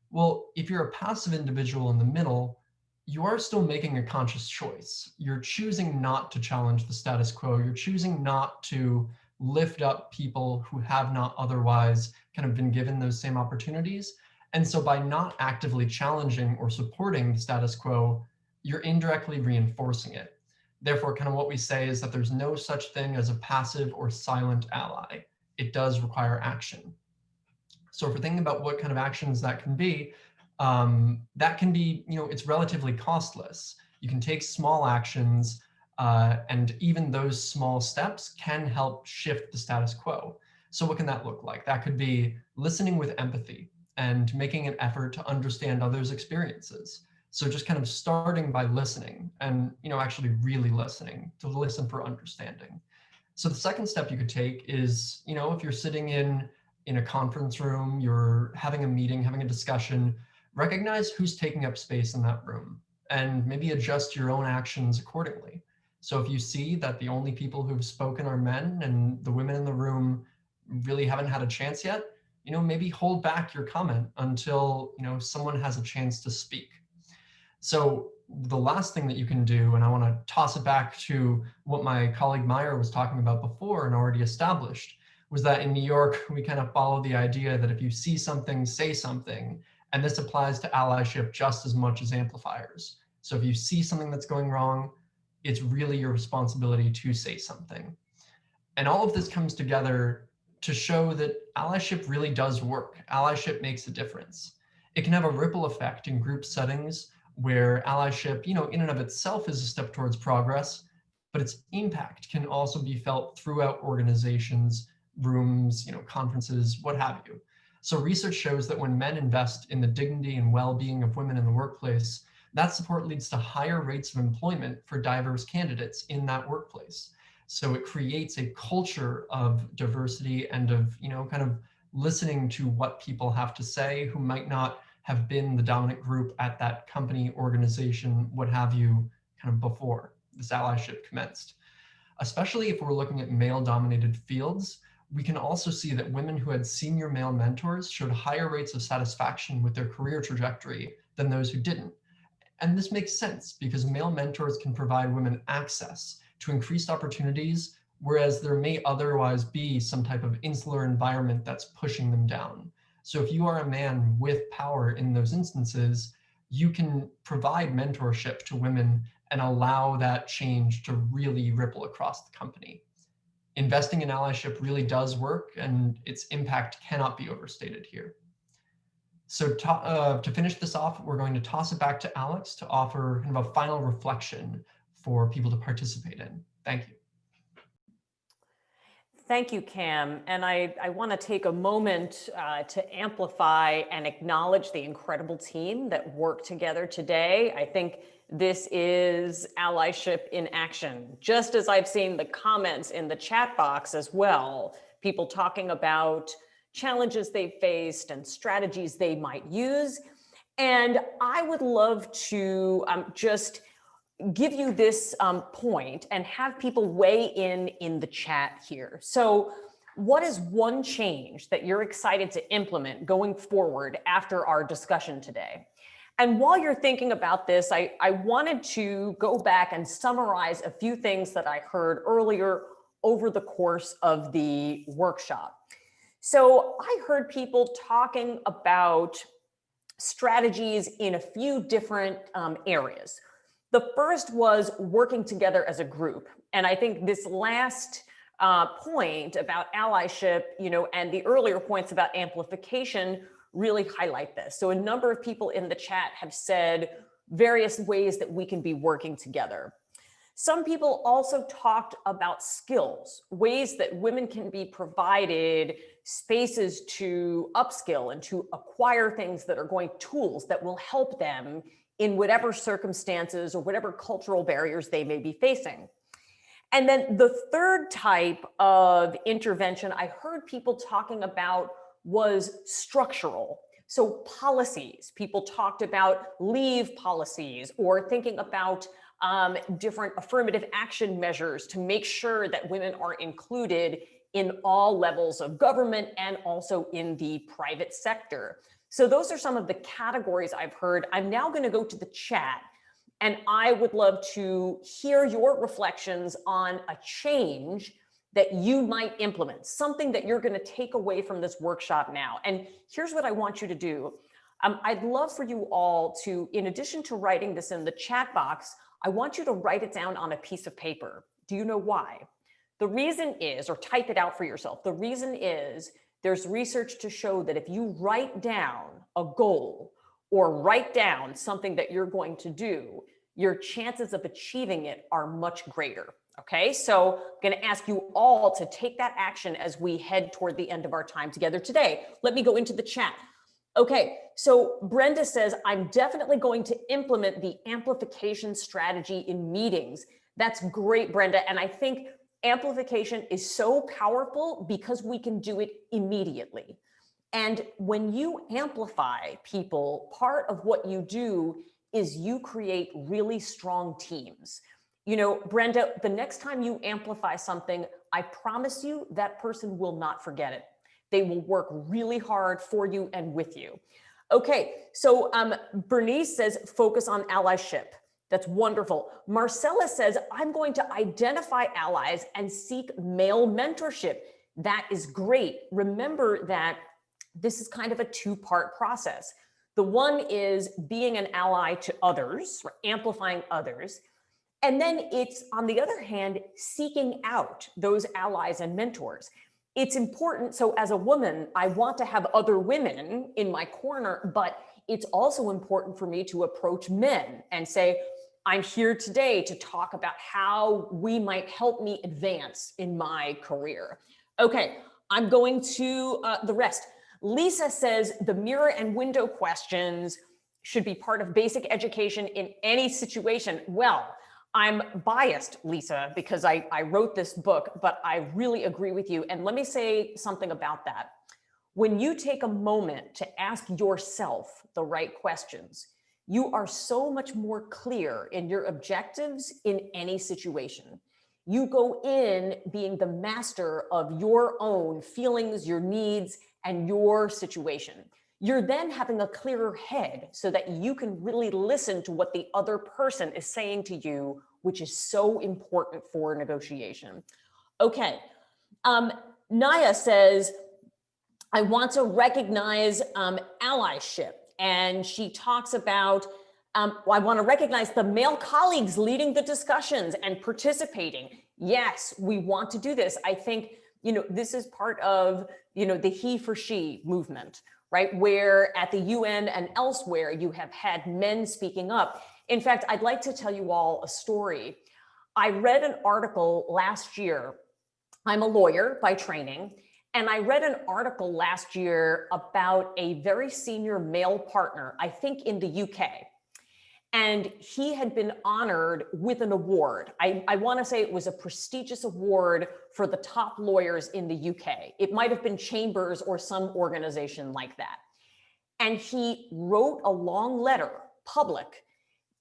Well, if you're a passive individual in the middle, you are still making a conscious choice. You're choosing not to challenge the status quo. You're choosing not to lift up people who have not otherwise kind of been given those same opportunities. And so by not actively challenging or supporting the status quo, you're indirectly reinforcing it. Therefore, kind of what we say is that there's no such thing as a passive or silent ally. It does require action. So if we're thinking about what kind of actions that can be, it's relatively costless. You can take small actions, and even those small steps can help shift the status quo. So what can that look like? That could be listening with empathy and making an effort to understand others' experiences. So just kind of starting by listening and, actually really listening, to listen for understanding. So the second step you could take is, if you're sitting in a conference room, you're having a meeting, having a discussion, recognize who's taking up space in that room and maybe adjust your own actions accordingly. So if you see that the only people who've spoken are men and the women in the room really haven't had a chance yet, maybe hold back your comment until, someone has a chance to speak. So the last thing that you can do, and I want to toss it back to what my colleague Meyer was talking about before and already established, was that in New York, we kind of follow the idea that if you see something, say something. And this applies to allyship just as much as amplifiers. So if you see something that's going wrong, it's really your responsibility to say something. And all of this comes together to show that allyship really does work. Allyship makes a difference. It can have a ripple effect in group settings where allyship, in and of itself is a step towards progress, but its impact can also be felt throughout organizations, rooms, conferences, what have you. So research shows that when men invest in the dignity and well-being of women in the workplace, that support leads to higher rates of employment for diverse candidates in that workplace. So it creates a culture of diversity and of, kind of listening to what people have to say who might not have been the dominant group at that company, organization, what have you, kind of before this allyship commenced. Especially if we're looking at male-dominated fields, we can also see that women who had senior male mentors showed higher rates of satisfaction with their career trajectory than those who didn't. And this makes sense because male mentors can provide women access to increased opportunities, whereas there may otherwise be some type of insular environment that's pushing them down. So if you are a man with power in those instances, you can provide mentorship to women and allow that change to really ripple across the company. Investing in allyship really does work, and its impact cannot be overstated here. So to finish this off, we're going to toss it back to Alex to offer kind of a final reflection for people to participate in. Thank you. Thank you, Cam. And I want to take a moment to amplify and acknowledge the incredible team that worked together today. I think this is allyship in action, just as I've seen the comments in the chat box as well, people talking about challenges they faced and strategies they might use. And I would love to just give you this point and have people weigh in the chat here. So what is one change that you're excited to implement going forward after our discussion today? And while you're thinking about this, I wanted to go back and summarize a few things that I heard earlier over the course of the workshop. So I heard people talking about strategies in a few different areas. The first was working together as a group. And I think this last point about allyship, and the earlier points about amplification really highlight this. So a number of people in the chat have said various ways that we can be working together. Some people also talked about skills, ways that women can be provided spaces to upskill and to acquire things that are tools that will help them in whatever circumstances or whatever cultural barriers they may be facing. And then the third type of intervention I heard people talking about was structural. So policies, people talked about leave policies or thinking about different affirmative action measures to make sure that women are included in all levels of government and also in the private sector. So those are some of the categories I've heard. I'm now going to go to the chat, and I would love to hear your reflections on a change that you might implement, something that you're going to take away from this workshop now. And here's what I want you to do. I'd love for you all to, in addition to writing this in the chat box, I want you to write it down on a piece of paper. Do you know why? The reason is, or type it out for yourself, the reason is there's research to show that if you write down a goal or write down something that you're going to do, your chances of achieving it are much greater. Okay, so I'm going to ask you all to take that action as we head toward the end of our time together today. Let me go into the chat. Okay, so Brenda says, I'm definitely going to implement the amplification strategy in meetings. That's great, Brenda. And I think amplification is so powerful because we can do it immediately. And when you amplify people, part of what you do is you create really strong teams. Brenda, the next time you amplify something, I promise you that person will not forget it. They will work really hard for you and with you. Okay, so Bernice says, focus on allyship. That's wonderful. Marcella says, I'm going to identify allies and seek male mentorship. That is great. Remember that this is kind of a two-part process. The one is being an ally to others, or amplifying others. And then it's, on the other hand, seeking out those allies and mentors. It's important. So as a woman, I want to have other women in my corner, but it's also important for me to approach men and say, I'm here today to talk about how we might help me advance in my career. Okay, I'm going to the rest. Lisa says the mirror and window questions should be part of basic education in any situation. Well, I'm biased, Lisa, because I wrote this book, but I really agree with you. And let me say something about that. When you take a moment to ask yourself the right questions, you are so much more clear in your objectives in any situation. You go in being the master of your own feelings, your needs, and your situation. You're then having a clearer head so that you can really listen to what the other person is saying to you, which is so important for negotiation. Okay, Naya says, I want to recognize allyship. And she talks about, I want to recognize the male colleagues leading the discussions and participating. Yes, we want to do this. I think, this is part of, the he for she movement, right? Where at the UN and elsewhere, you have had men speaking up. In fact, I'd like to tell you all a story. I read an article last year. I'm a lawyer by training. And I read an article last year about a very senior male partner, I think in the UK. And he had been honored with an award. I want to say it was a prestigious award for the top lawyers in the UK. It might have been Chambers or some organization like that. And he wrote a long letter, public,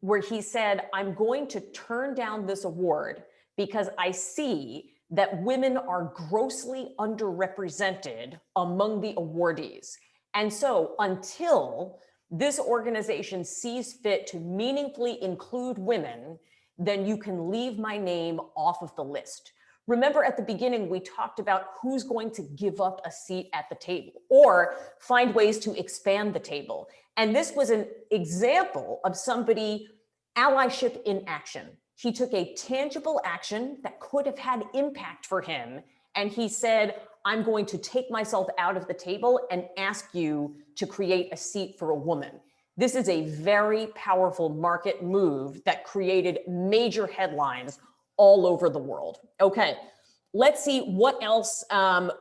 where he said, I'm going to turn down this award because I see that women are grossly underrepresented among the awardees. And so until this organization sees fit to meaningfully include women, then you can leave my name off of the list. Remember at the beginning, we talked about who's going to give up a seat at the table or find ways to expand the table. And this was an example of somebody, allyship in action. He took a tangible action that could have had impact for him. And he said, I'm going to take myself out of the table and ask you to create a seat for a woman. This is a very powerful market move that created major headlines all over the world. Okay, let's see what else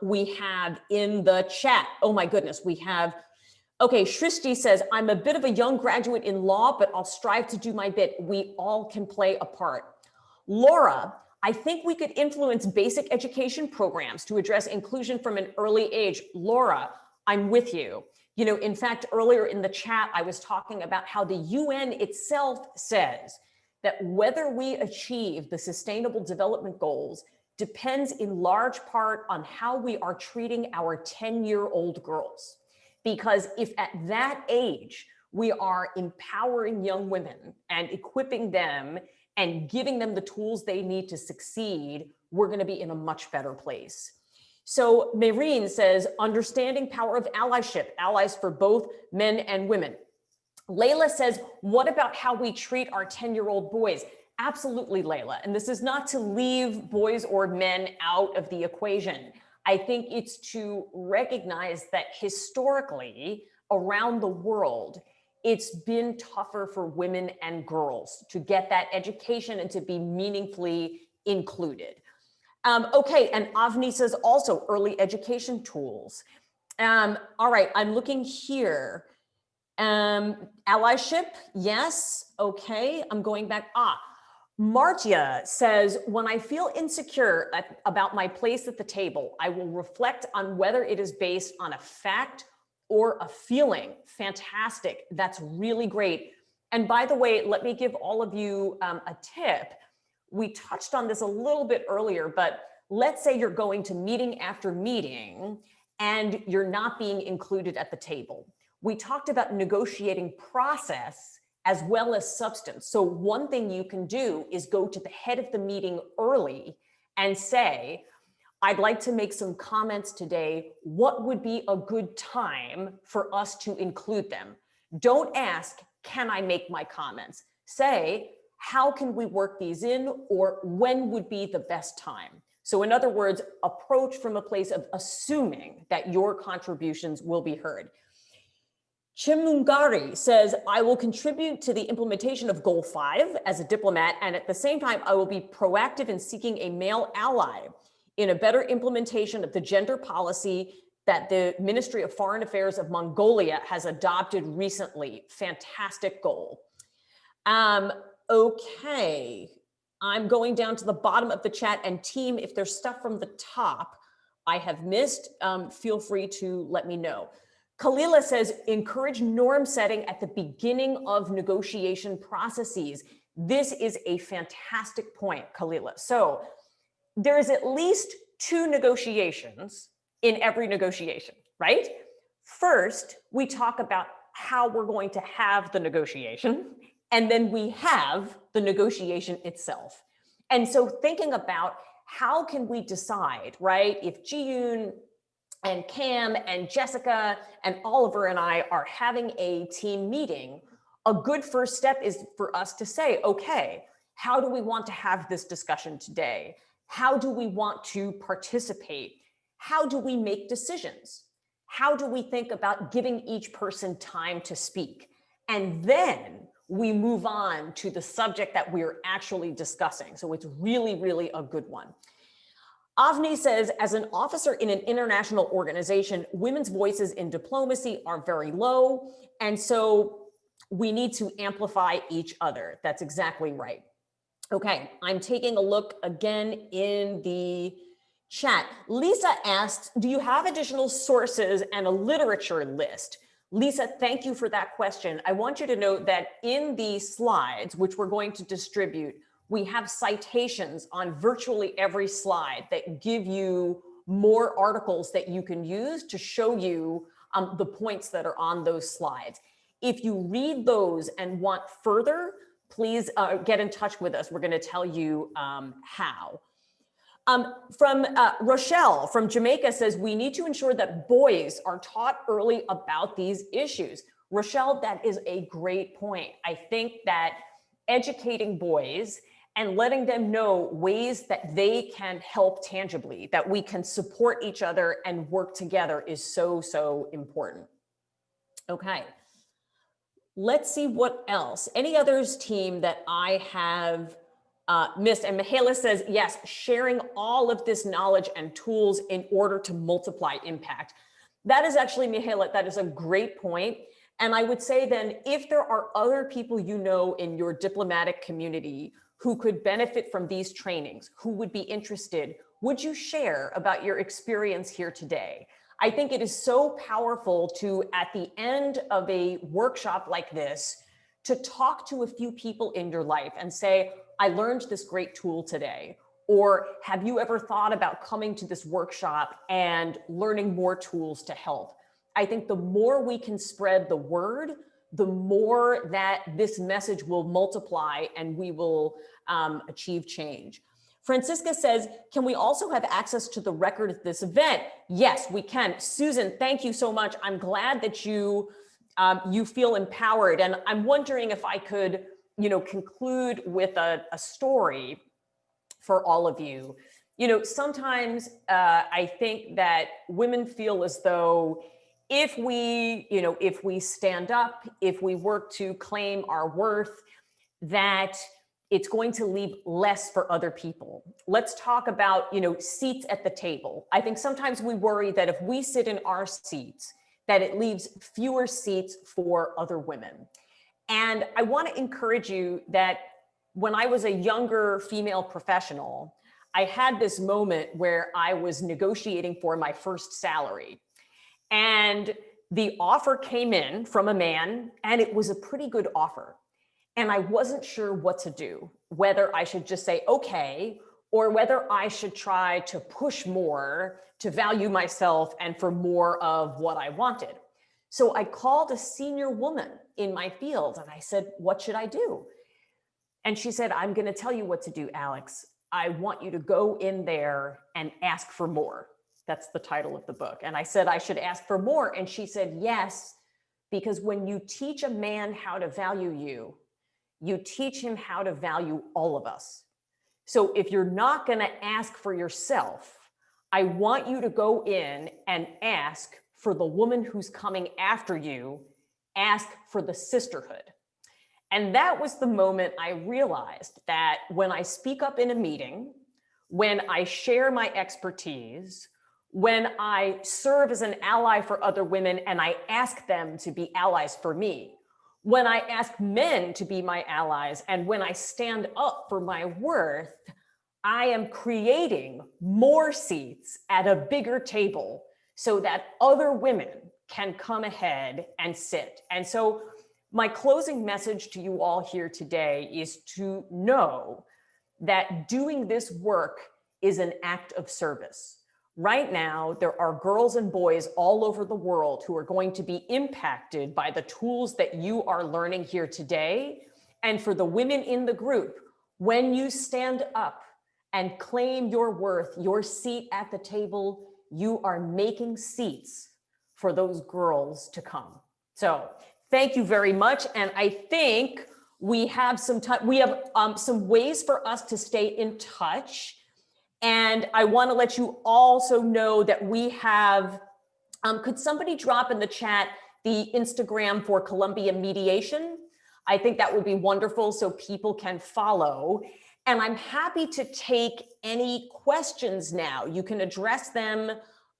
we have in the chat. Oh my goodness, we have, okay, Shrishti says, I'm a bit of a young graduate in law, but I'll strive to do my bit. We all can play a part. Laura, I think we could influence basic education programs to address inclusion from an early age. Laura, I'm with you. In fact, earlier in the chat, I was talking about how the UN itself says that whether we achieve the Sustainable Development Goals depends in large part on how we are treating our 10-year-old girls. Because if at that age, we are empowering young women and equipping them and giving them the tools they need to succeed, we're going to be in a much better place. So Maureen says, understanding power of allyship, allies for both men and women. Layla says, what about how we treat our 10-year-old boys? Absolutely, Layla. And this is not to leave boys or men out of the equation. I think it's to recognize that historically around the world, it's been tougher for women and girls to get that education and to be meaningfully included. Okay, and Avni says also early education tools. All right, I'm looking here. Allyship, yes, okay, I'm going back. Martia says, when I feel insecure about my place at the table, I will reflect on whether it is based on a fact or a feeling. Fantastic, that's really great. And by the way, let me give all of you a tip. We touched on this a little bit earlier, but let's say you're going to meeting after meeting and you're not being included at the table. We talked about negotiating process as well as substance. So one thing you can do is go to the head of the meeting early and say, I'd like to make some comments today. What would be a good time for us to include them? Don't ask, can I make my comments? Say, how can we work these in, or when would be the best time? So in other words, approach from a place of assuming that your contributions will be heard. Chimungari says, I will contribute to the implementation of Goal 5 as a diplomat, and at the same time, I will be proactive in seeking a male ally in a better implementation of the gender policy that the Ministry of Foreign Affairs of Mongolia has adopted recently. Fantastic goal. Okay. I'm going down to the bottom of the chat, and team, if there's stuff from the top I have missed, feel free to let me know. Kalila says, encourage norm setting at the beginning of negotiation processes. This is a fantastic point, Kalila. So there is at least 2 negotiations in every negotiation, right? First, we talk about how we're going to have the negotiation, and then we have the negotiation itself. And so thinking about how can we decide, right? If Ji-yoon and Cam and Jessica and Oliver and I are having a team meeting, a good first step is for us to say, okay, how do we want to have this discussion today? How do we want to participate? How do we make decisions? How do we think about giving each person time to speak? And then we move on to the subject that we're actually discussing. So it's really, really a good one. Avni says, as an officer in an international organization, women's voices in diplomacy are very low. And so we need to amplify each other. That's exactly right. Okay, I'm taking a look again in the chat. Lisa asked, do you have additional sources and a literature list? Lisa, thank you for that question. I want you to note that in the slides, which we're going to distribute, we have citations on virtually every slide that give you more articles that you can use to show you the points that are on those slides. If you read those and want further, please get in touch with us. We're going to tell you how. From Rochelle from Jamaica says, we need to ensure that boys are taught early about these issues. Rochelle, that is a great point. I think that educating boys and letting them know ways that they can help tangibly, that we can support each other and work together is so, so important. Okay. Let's see what else. Any others, team, that I have missed? And Mihaela says, yes, sharing all of this knowledge and tools in order to multiply impact. That is actually, Mihaela, that is a great point. And I would say then, if there are other people you know in your diplomatic community who could benefit from these trainings, who would be interested, would you share about your experience here today? I think it is so powerful to, at the end of a workshop like this, to talk to a few people in your life and say, I learned this great tool today. Or have you ever thought about coming to this workshop and learning more tools to help? I think the more we can spread the word, the more that this message will multiply and we will achieve change. Francisca says, can we also have access to the record of this event? Yes, we can. Susan, thank you so much. I'm glad that you feel empowered. And I'm wondering if I could, conclude with a story for all of you. Sometimes I think that women feel as though if we stand up, if we work to claim our worth, that it's going to leave less for other people. Let's talk about, seats at the table. I think sometimes we worry that if we sit in our seats, that it leaves fewer seats for other women. And I want to encourage you that when I was a younger female professional, I had this moment where I was negotiating for my first salary. And the offer came in from a man, and it was a pretty good offer. And I wasn't sure what to do, whether I should just say, okay, or whether I should try to push more to value myself and for more of what I wanted. So I called a senior woman in my field and I said, what should I do? And she said, I'm going to tell you what to do, Alex. I want you to go in there and ask for more. That's the title of the book. And I said, I should ask for more. And she said, yes, because when you teach a man how to value you, you teach him how to value all of us. So if you're not going to ask for yourself, I want you to go in and ask for the woman who's coming after you, ask for the sisterhood. And that was the moment I realized that when I speak up in a meeting, when I share my expertise, when I serve as an ally for other women and I ask them to be allies for me, when I ask men to be my allies, and when I stand up for my worth, I am creating more seats at a bigger table so that other women can come ahead and sit. And so my closing message to you all here today is to know that doing this work is an act of service. Right now, there are girls and boys all over the world who are going to be impacted by the tools that you are learning here today. And for the women in the group, when you stand up and claim your worth, your seat at the table, you are making seats for those girls to come. So thank you very much. And I think we have some time, we have some ways for us to stay in touch. And I want to let you also know that we have, could somebody drop in the chat the Instagram for Columbia Mediation? I think that would be wonderful so people can follow. And I'm happy to take any questions now. You can address them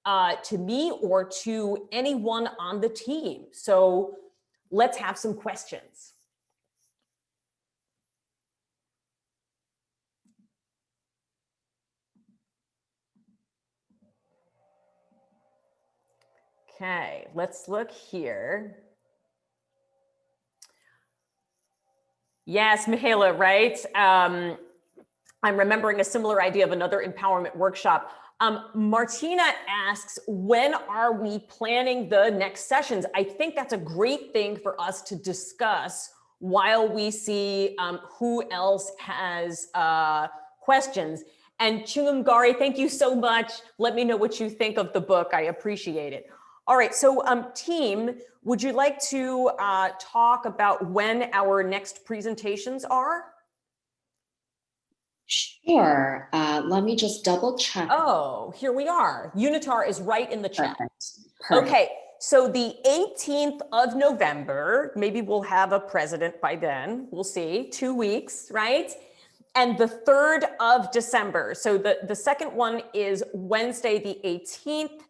to me or to anyone on the team. So let's have some questions. Okay, let's look here. Yes, Mihaela, right? I'm remembering a similar idea of another empowerment workshop. Martina asks, when are we planning the next sessions? I think that's a great thing for us to discuss while we see who else has questions. And Chungumgari, thank you so much. Let me know what you think of the book. I appreciate it. All right, so team, would you like to talk about when our next presentations are? Sure. Let me just double check. Oh, here we are. UNITAR is right in the chat. Perfect. Okay, so the 18th of November, maybe we'll have a president by then. We'll see, 2 weeks, right? And the 3rd of December. So the second one is Wednesday, the 18th.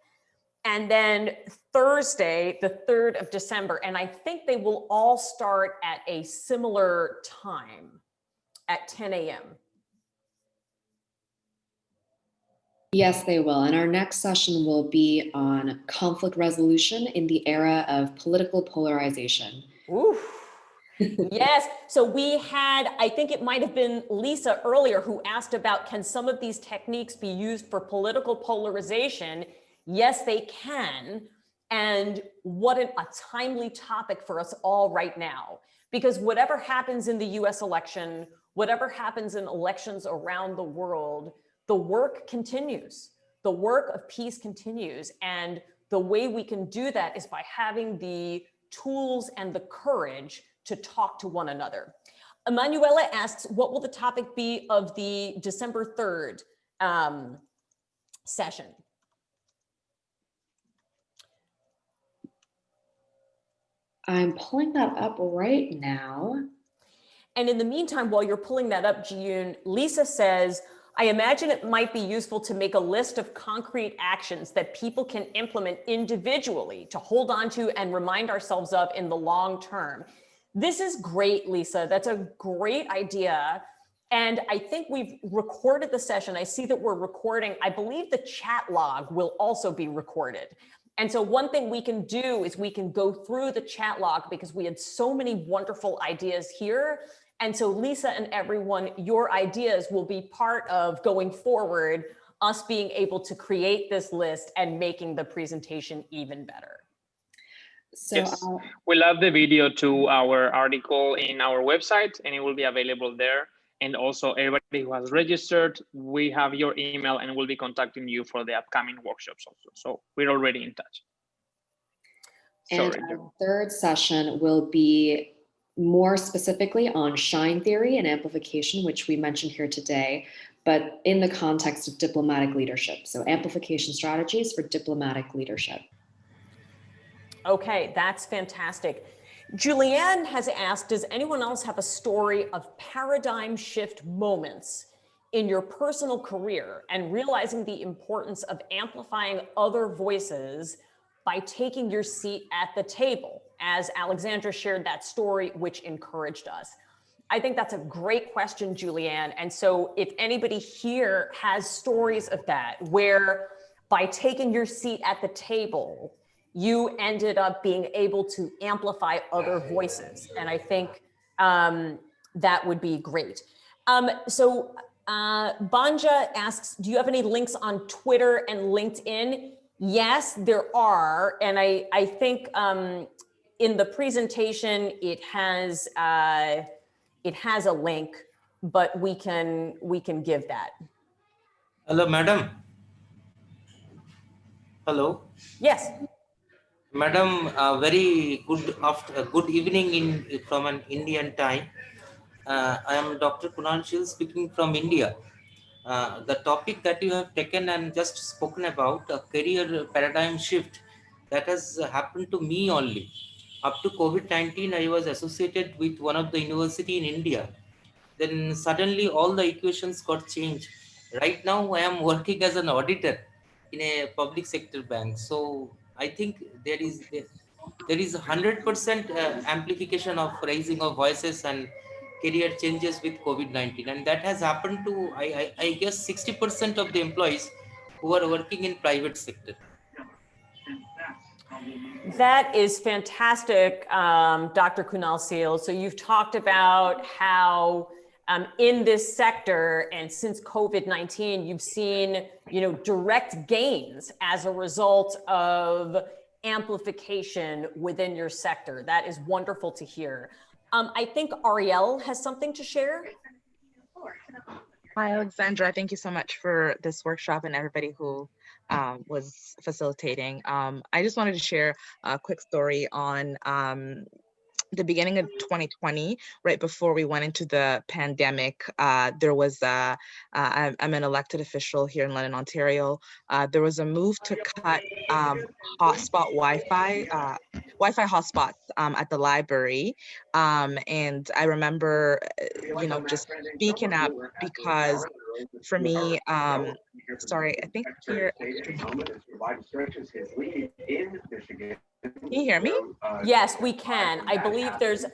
And then Thursday, the 3rd of December. And I think they will all start at a similar time at 10 a.m. Yes, they will. And our next session will be on conflict resolution in the era of political polarization. Ooh. Yes, so we had, I think it might have been Lisa earlier who asked about, can some of these techniques be used for political polarization? Yes, they can. And what a timely topic for us all right now. Because whatever happens in the US election, whatever happens in elections around the world, the work continues. The work of peace continues. And the way we can do that is by having the tools and the courage to talk to one another. Emanuela asks, what will the topic be of the December 3rd session? I'm pulling that up right now. And in the meantime, while you're pulling that up, Jiyun, Lisa says, I imagine it might be useful to make a list of concrete actions that people can implement individually to hold on to and remind ourselves of in the long term. This is great, Lisa. That's a great idea. And I think we've recorded the session. I see that we're recording. I believe the chat log will also be recorded. And so one thing we can do is we can go through the chat log because we had so many wonderful ideas here. And so Lisa and everyone, your ideas will be part of going forward, us being able to create this list and making the presentation even better. So yes, we'll add the video to our article in our website and it will be available there. And also everybody who has registered, we have your email and we'll be contacting you for the upcoming workshops also. So we're already in touch. And our third session will be more specifically on shine theory and amplification, which we mentioned here today, but in the context of diplomatic leadership. So amplification strategies for diplomatic leadership. Okay, that's fantastic. Julianne has asked, does anyone else have a story of paradigm shift moments in your personal career and realizing the importance of amplifying other voices by taking your seat at the table? as Alexandra shared that story, which encouraged us. I think that's a great question, Julianne. And so if anybody here has stories of that, where by taking your seat at the table, you ended up being able to amplify other voices. And I think that would be great. Banja asks, do you have any links on Twitter and LinkedIn? Yes, there are. And I think in the presentation, it has a link, but we can give that. Hello, madam. Hello. Yes. Madam, very good evening from an Indian time. I am Dr. Kunal Shil speaking from India. The topic that you have taken and just spoken about, a career paradigm shift, that has happened to me only. Up to COVID-19, I was associated with one of the university in India. Then suddenly all the equations got changed. Right now, I am working as an auditor in a public sector bank. So I think there is 100% amplification of raising of voices and career changes with COVID-19, and that has happened to I guess 60% of the employees who are working in private sector. That is fantastic, Dr. Kunal Seal. So you've talked about how in this sector and since COVID-19, you've seen direct gains as a result of amplification within your sector. That is wonderful to hear. I think Ariel has something to share. Hi, Alexandra. Thank you so much for this workshop and everybody who was facilitating. I just wanted to share a quick story on the beginning of 2020, right before we went into the pandemic. There was, I'm an elected official here in London, Ontario. There was a move to cut hotspot Wi-Fi hotspots at the library. And I remember, just speaking up because for me, sorry, I think here, can you hear me? Yes, we can. I believe there's,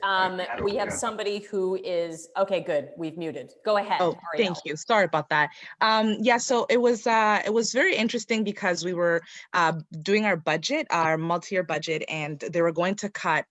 we have somebody who is, okay, good. We've muted. Go ahead. Oh, Ariel. thank you. Sorry about that. Yeah, so it was very interesting because we were doing our budget, our multi-year budget, and they were going to cut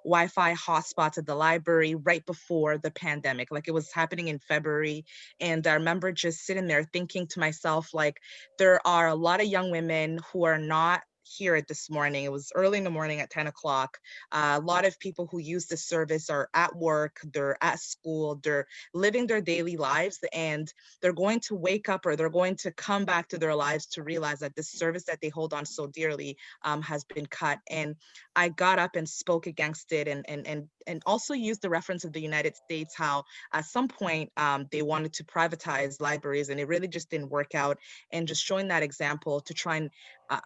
Wi-Fi hotspots at the library right before the pandemic. Like it was happening in February. And I remember just sitting there thinking to myself, like, there are a lot of young women who are not here at this morning. It was early in the morning at 10 o'clock. A lot of people who use this service are at work, they're at school, they're living their daily lives, and they're going to wake up or they're going to come back to their lives to realize that this service that they hold on so dearly has been cut. And I got up and spoke against it and also used the reference of the United States, how at some point they wanted to privatize libraries and it really just didn't work out, and just showing that example to try and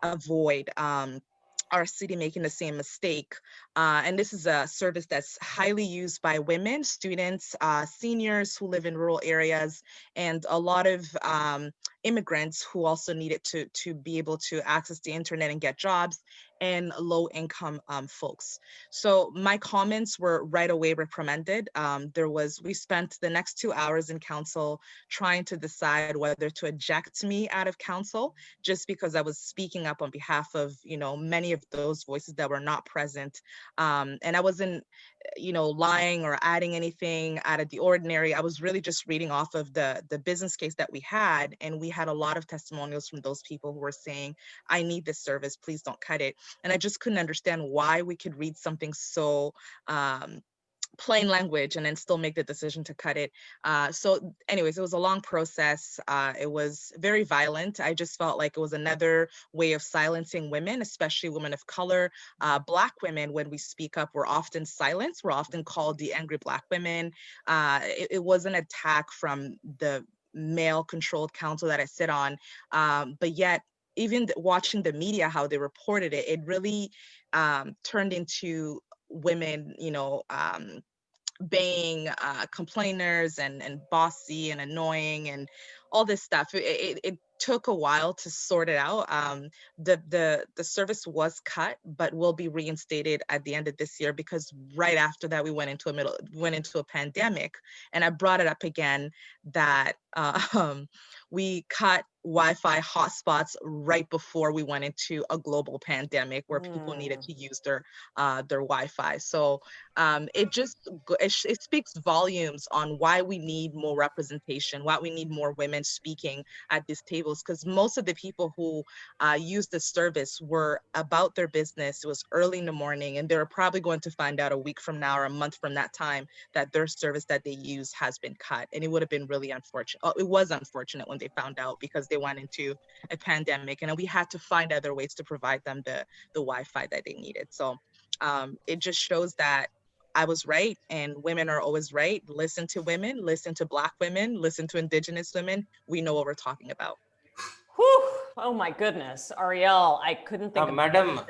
avoid our city making the same mistake. And this is a service that's highly used by women, students, seniors who live in rural areas, and a lot of immigrants who also need it to be able to access the internet and get jobs, and low income folks. So my comments were right away reprimanded. We spent the next 2 hours in council trying to decide whether to eject me out of council, just because I was speaking up on behalf of, many of those voices that were not present. And I wasn't, lying or adding anything out of the ordinary. I was really just reading off of the business case that we had. And we had a lot of testimonials from those people who were saying, I need this service, please don't cut it. And I just couldn't understand why we could read something so plain language and then still make the decision to cut it. So anyways, it was a long process. It was very violent. I just felt like it was another way of silencing women, especially women of color. Black women, when we speak up, we're often silenced. We're often called the angry Black women. It was an attack from the male-controlled council that I sit on, but yet, even watching the media, how they reported it, it really turned into women, being complainers and bossy and annoying and all this stuff. It took a while to sort it out. The service was cut, but will be reinstated at the end of this year, because right after that we went into a pandemic, and I brought it up again that we cut Wi-Fi hotspots right before we went into a global pandemic where people needed to use their Wi-Fi. So it speaks volumes on why we need more representation, why we need more women speaking at these tables, because most of the people who used the service were about their business. It was early in the morning, and they were probably going to find out a week from now or a month from that time that their service that they use has been cut. And it would have been really unfortunate. It was unfortunate when they found out, because they went into a pandemic, and we had to find other ways to provide them the Wi-Fi that they needed. So it just shows that I was right, and women are always right. Listen to women, listen to Black women, listen to Indigenous women. We know what we're talking about. Whew. Oh my goodness, Ariel, I couldn't think of Madam,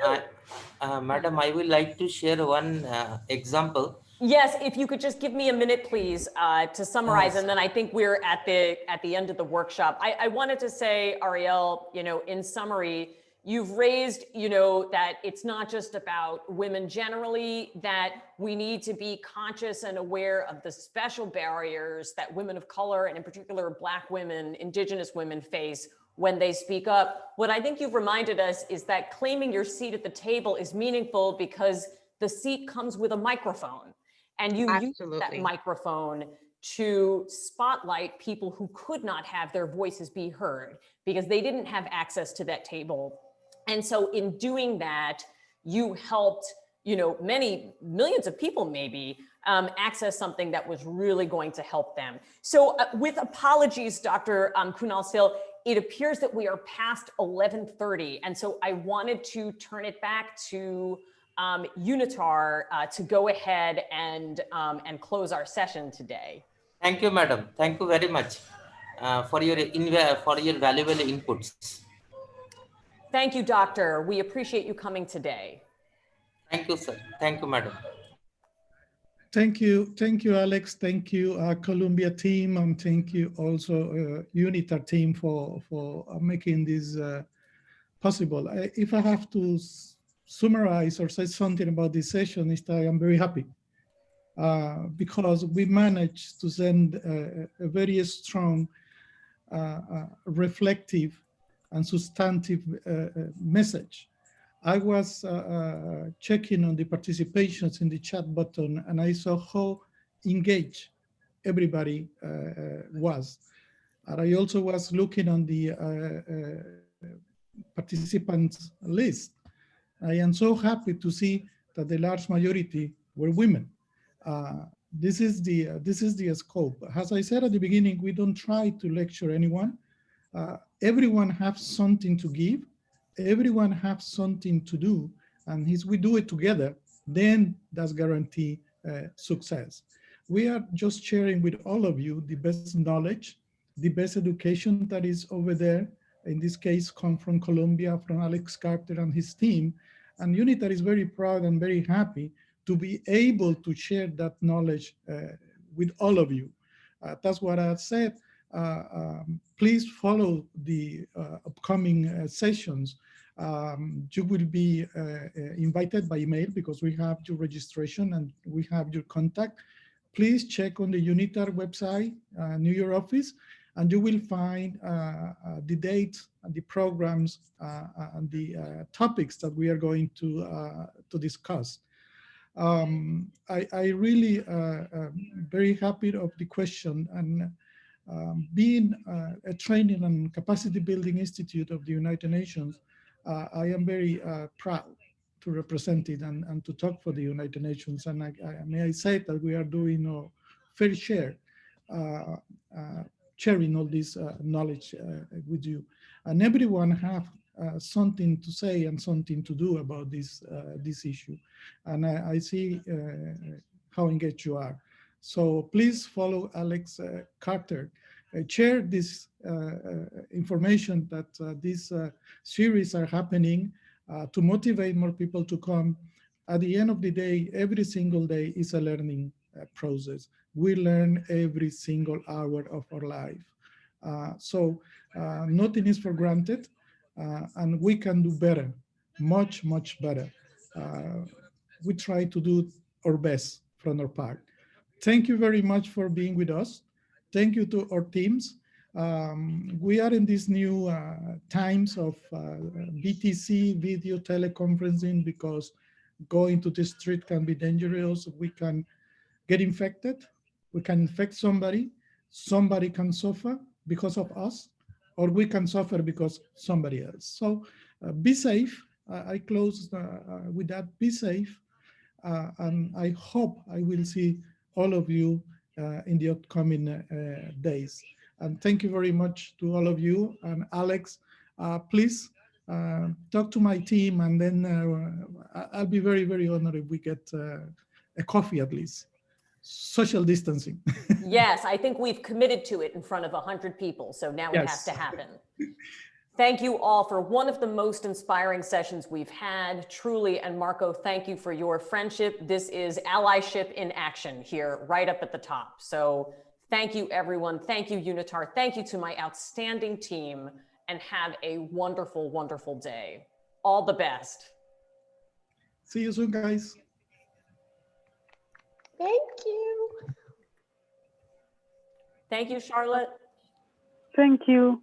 Madam, I would like to share one example. Yes, if you could just give me a minute, please, to summarize, and then I think we're at the end of the workshop. I wanted to say, Ariel, in summary, you've raised, that it's not just about women generally, that we need to be conscious and aware of the special barriers that women of color, and in particular Black women, Indigenous women face when they speak up. What I think you've reminded us is that claiming your seat at the table is meaningful because the seat comes with a microphone, and you use that microphone to spotlight people who could not have their voices be heard because they didn't have access to that table. And so in doing that, you helped, many millions of people maybe access something that was really going to help them. So with apologies, Dr. Kunal Sil, it appears that we are past 11:30. And so I wanted to turn it back to UNITAR to go ahead and close our session today. Thank you, madam. Thank you very much for your valuable inputs. Thank you, doctor. We appreciate you coming today. Thank you, sir. Thank you, madam. Thank you, Alex. Thank you, Columbia team, and thank you also UNITAR team for making this possible. If I have to summarize or say something about this session, is that I am very happy because we managed to send a very strong, reflective, and substantive message. I was checking on the participations in the chat button, and I saw how engaged everybody was. And I also was looking on the participants list. I am so happy to see that the large majority were women. This is the scope. As I said at the beginning, we don't try to lecture anyone. Everyone has something to give. Everyone has something to do, and if we do it together, then that's guarantee success. We are just sharing with all of you the best knowledge, the best education that is over there. In this case, come from Colombia, from Alex Carter and his team. And UNITAR is very proud and very happy to be able to share that knowledge with all of you. That's what I said. Please follow the upcoming sessions. You will be invited by email because we have your registration and we have your contact. Please check on the UNITAR website, New York office, and you will find the dates and the programs and the topics that we are going to discuss. I really very happy of the question, and being a training and capacity building institute of the United Nations, I am very proud to represent it and to talk for the United Nations. And may I say that we are doing a fair share, sharing all this knowledge with you. And everyone have something to say and something to do about this issue. And I see how engaged you are. So please follow Alex Carter. Share this information that these series are happening to motivate more people to come. At the end of the day, every single day is a learning process. We learn every single hour of our life. So nothing is for granted, and we can do better, much, much better. We try to do our best from our part. Thank you very much for being with us. Thank you to our teams. We are in these new times of BTC, video teleconferencing, because going to the street can be dangerous. We can get infected. We can infect somebody. Somebody can suffer because of us, or we can suffer because somebody else. So be safe. I close with that. Be safe. And I hope I will see all of you in the upcoming days. And thank you very much to all of you. And Alex, please talk to my team, and then I'll be very, very honored if we get a coffee at least. Social distancing. Yes, I think we've committed to it in front of 100 people, so now it has to happen. Thank you all for one of the most inspiring sessions we've had, truly. And Marco, thank you for your friendship. This is allyship in action here, right up at the top. So thank you, everyone. Thank you, UNITAR. Thank you to my outstanding team, and have a wonderful, wonderful day. All the best. See you soon, guys. Thank you. Thank you, Charlotte. Thank you.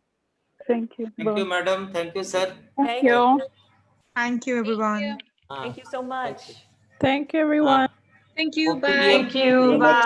Thank you. Thank you, madam. Thank you, sir. Thank you. Thank you, everyone. Thank you so much. Thank you, everyone. Thank you. Hope to Bye. hear- Thank you. Bye.